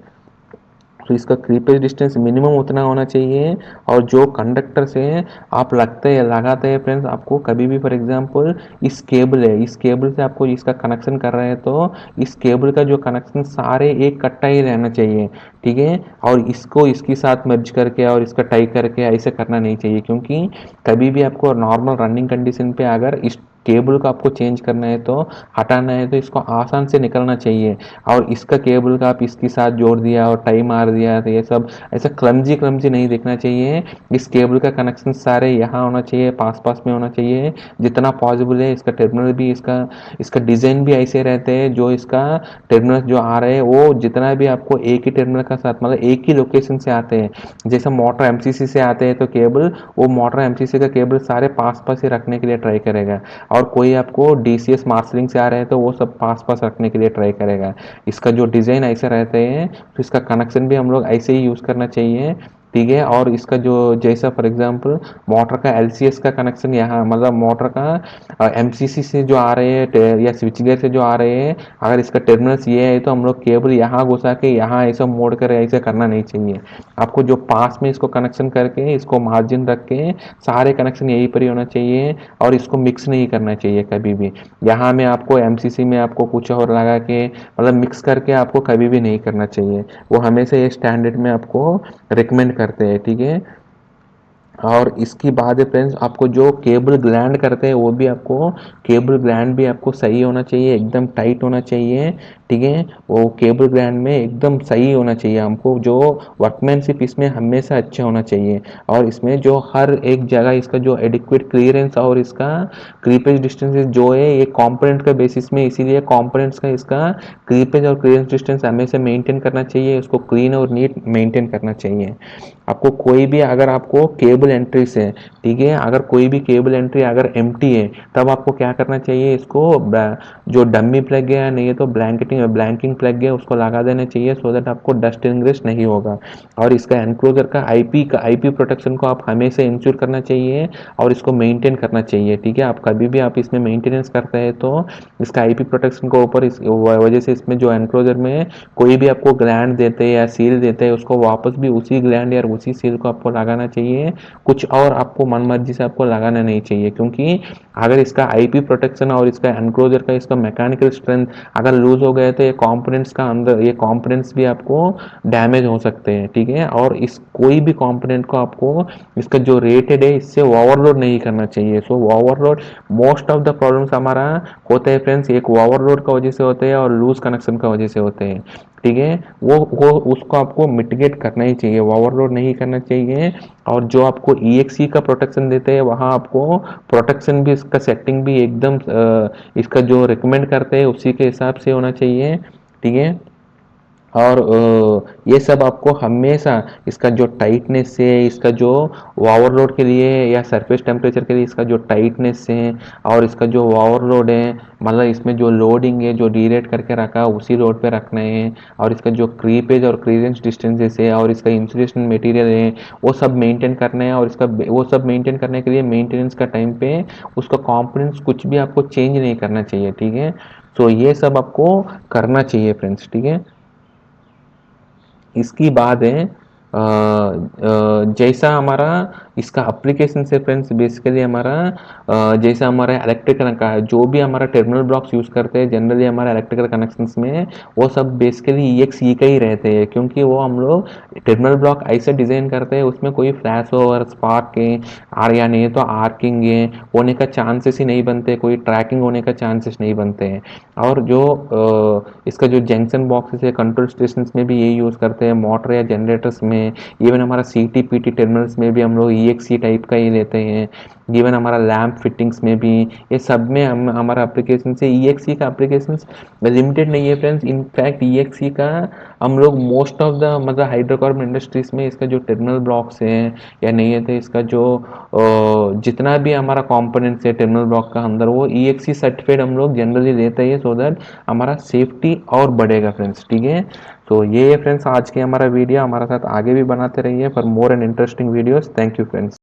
तो इसका क्रीपेज डिस्टेंस मिनिमम उतना होना चाहिए। और जो कंडक्टर से आप लगाते हैं फ्रेंड्स आपको कभी भी फॉर एग्जांपल इस केबल है, इस केबल से आपको इसका कनेक्शन कर रहे हैं तो इस केबल का जो कनेक्शन सारे एक कट्टा ही रहना चाहिए। ठीक है, और इसको इसके साथ मर्ज करके और इसका टाई करके ऐसे करना नहीं चाहिए, क्योंकि कभी भी आपको नॉर्मल रनिंग कंडीशन पे अगर इस केबल को आपको चेंज करना है तो हटाना है तो इसको आसान से निकलना चाहिए। और इसका केबल का आप इसके साथ जोड़ दिया और टाई मार दिया तो ये सब ऐसा क्लमजी क्लमजी नहीं दिखना चाहिए। इस केबल का कनेक्शन सारे यहाँ होना चाहिए, पास पास में होना चाहिए जितना पॉसिबल है। इसका टर्मिनल भी इसका इसका डिज़ाइन भी ऐसे रहते हैं जो इसका टर्मिनल जो आ रहे हैं वो जितना भी आपको एक ही टर्मिनल का साथ मतलब एक ही लोकेशन से आते हैं। जैसे मोटर एमसीसी से आते हैं तो केबल वो मोटर एमसीसी का केबल सारे पास पास ही रखने के लिए ट्राई करेगा, और कोई आपको डीसीएस मार्शलिंग से आ रहे हैं तो वो सब पास पास रखने के लिए ट्राई करेगा। इसका जो डिज़ाइन ऐसे रहते हैं तो इसका कनेक्शन भी हम लोग ऐसे ही यूज़ करना चाहिए ठीक है। और इसका जो जैसा फॉर एग्जांपल मोटर का एलसीएस का कनेक्शन यहाँ, मतलब मोटर का एमसीसी से जो आ रहे हैं या स्विच गियर से जो आ रहे हैं, अगर इसका टर्मिनल्स ये है तो हम लोग केबल यहाँ घुसा के यहाँ ऐसा मोड़ कर ऐसे करना नहीं चाहिए। आपको जो पास में इसको कनेक्शन करके इसको मार्जिन रख के सारे कनेक्शन यहीं पर ही होना चाहिए, और इसको मिक्स नहीं करना चाहिए कभी भी। यहाँ में आपको एमसीसी में आपको कुछ और लगा के मतलब मिक्स करके आपको कभी भी नहीं करना चाहिए। वो हमेशा ये स्टैंडर्ड में आपको रिकमेंड करते हैं, ठीक है। और इसकी बाद है फ्रेंड्स, आपको जो केबल ग्लैंड करते हैं वो भी आपको, केबल ग्लैंड भी आपको सही होना चाहिए, एकदम टाइट होना चाहिए, ठीक है। वो केबल ग्लैंड में एकदम सही होना चाहिए हमको, जो वर्कमैनशिप इसमें हमेशा अच्छा होना चाहिए। और इसमें जो हर एक जगह इसका जो एडिक्वेट क्लियरेंस और इसका क्रीपेज डिस्टेंस जो है ये कंपोनेंट का बेसिस में, इसीलिए कंपोनेंट्स का इसका क्रीपेज और क्लियरेंस डिस्टेंस हमेशा मेंटेन करना चाहिए, उसको क्लीन और नीट मेंटेन करना चाहिए। आपको कोई भी अगर आपको केबल एंट्री से, ठीक है, अगर कोई भी केबल एंट्री अगर एम्प्टी है तब आपको क्या करना चाहिए, इसको जो डमी प्लग है नहीं है तो ब्लैंकिंग प्लग है उसको लगा देना चाहिए, सो दैट आपको डस्ट इंग्रेस नहीं होगा। और इसका एनक्लोजर का आईपी प्रोटेक्शन को आप हमेशा इंश्योर करना चाहिए और इसको मेंटेन करना चाहिए, ठीक है। आप कभी भी आप इसमें मेंटेनेंस करते हैं तो इसका आईपी प्रोटेक्शन को ऊपर इस वजह से इसमें जो एनक्लोजर में कोई भी आपको ग्लैंड देते हैं या सील देते हैं उसको वापस भी उसी ग्लैंड या उसी सील को आपको लगाना चाहिए, कुछ और आपको मन मर्जी से आपको लगाना नहीं चाहिए। क्योंकि अगर इसका आईपी प्रोटेक्शन और इसका एनक्लोजर का इसका मैकेनिकल स्ट्रेंथ अगर लूज हो गए तो ये कंपोनेंट्स का अंदर ये कंपोनेंट्स भी आपको डैमेज हो सकते हैं, ठीक है। और इस कोई भी कंपोनेंट को आपको इसका जो रेटेड है इससे ओवरलोड नहीं करना चाहिए। So overload most of the problems हमारा होते हैं फ्रेंड्स, एक ओवरलोड का वजह से होते हैं और लूज कनेक्शन का वजह से होते हैं, ठीक है। वो उसको आपको मिटिगेट करना ही चाहिए, ओवरलोड नहीं करना चाहिए। और जो आपको ईएक्सी का प्रोटेक्शन देते हैं वहाँ आपको प्रोटेक्शन भी इसका सेटिंग भी एकदम इसका जो रिकमेंड करते हैं उसी के हिसाब से होना चाहिए, ठीक है। और ये सब आपको हमेशा इसका जो टाइटनेस है, इसका जो ओवरलोड के लिए या सरफेस टेम्परेचर के लिए इसका जो टाइटनेस है और इसका जो ओवरलोड है, मतलब इसमें जो लोडिंग है जो डीरेट करके रखा उसी लोड पे रखना है। और इसका जो क्रीपेज और क्लीयरेंस डिस्टेंसेस है और इसका इंसुलेशन मटेरियल है वो सब मेंटेन करना है। और इसका वो सब मेंटेन करने के लिए मेंटेनेंस का टाइम पे उसका कंपोनेंट्स कुछ भी आपको चेंज नहीं करना चाहिए, ठीक है। तो ये सब आपको करना चाहिए फ्रेंड्स, ठीक है। इसकी बात है जैसा हमारा इसका एप्लीकेशन से फ्रेंड्स, बेसिकली हमारा जैसा हमारा इलेक्ट्रिकल का जो भी हमारा टर्मिनल ब्लॉक्स यूज़ करते हैं जनरली हमारा इलेक्ट्रिकल कनेक्शंस में, वो सब बेसिकली EXE का ही रहते हैं। क्योंकि वो हम लोग टर्मिनल ब्लॉक ऐसे डिज़ाइन करते हैं उसमें कोई फ्लैश ओवर स्पार्क है आर या नहीं तो आर्किंग है होने का चांसेस ही नहीं बनते, कोई ट्रैकिंग होने का चांसेस नहीं बनते हैं। और जो इसका जो जंक्शन बॉक्सेस है कंट्रोल स्टेशन में भी यही यूज़ करते हैं, मोटर या जनरेटर्स में, इवन हमारा CT PT टर्मिनल्स में भी हम लोग EXE टाइप का ही लेते हैं। इवन हमारा लैम्प फिटिंग्स में भी, ये सब में हम हमारा एप्लीकेशन से EXE का एप्लीकेशन लिमिटेड नहीं है फ्रेंड्स। इनफैक्ट EXE का हम लोग मोस्ट ऑफ द मतलब हाइड्रोकार्बन इंडस्ट्रीज में इसका जो टर्मिनल ब्लॉक्स हैं या नहीं है तो इसका जो जितना भी हमारा कंपोनेंट्स है टर्मिनल ब्लॉक का अंदर वो EXE सर्टिफाइड हम लोग जनरली लेते हैं, सो दैट हमारा सेफ्टी और बढ़ेगा फ्रेंड्स, ठीक है। तो ये है फ्रेंड्स आज के हमारा वीडियो, हमारे साथ आगे भी बनाते रहिए for more and interesting videos. Thank you friends.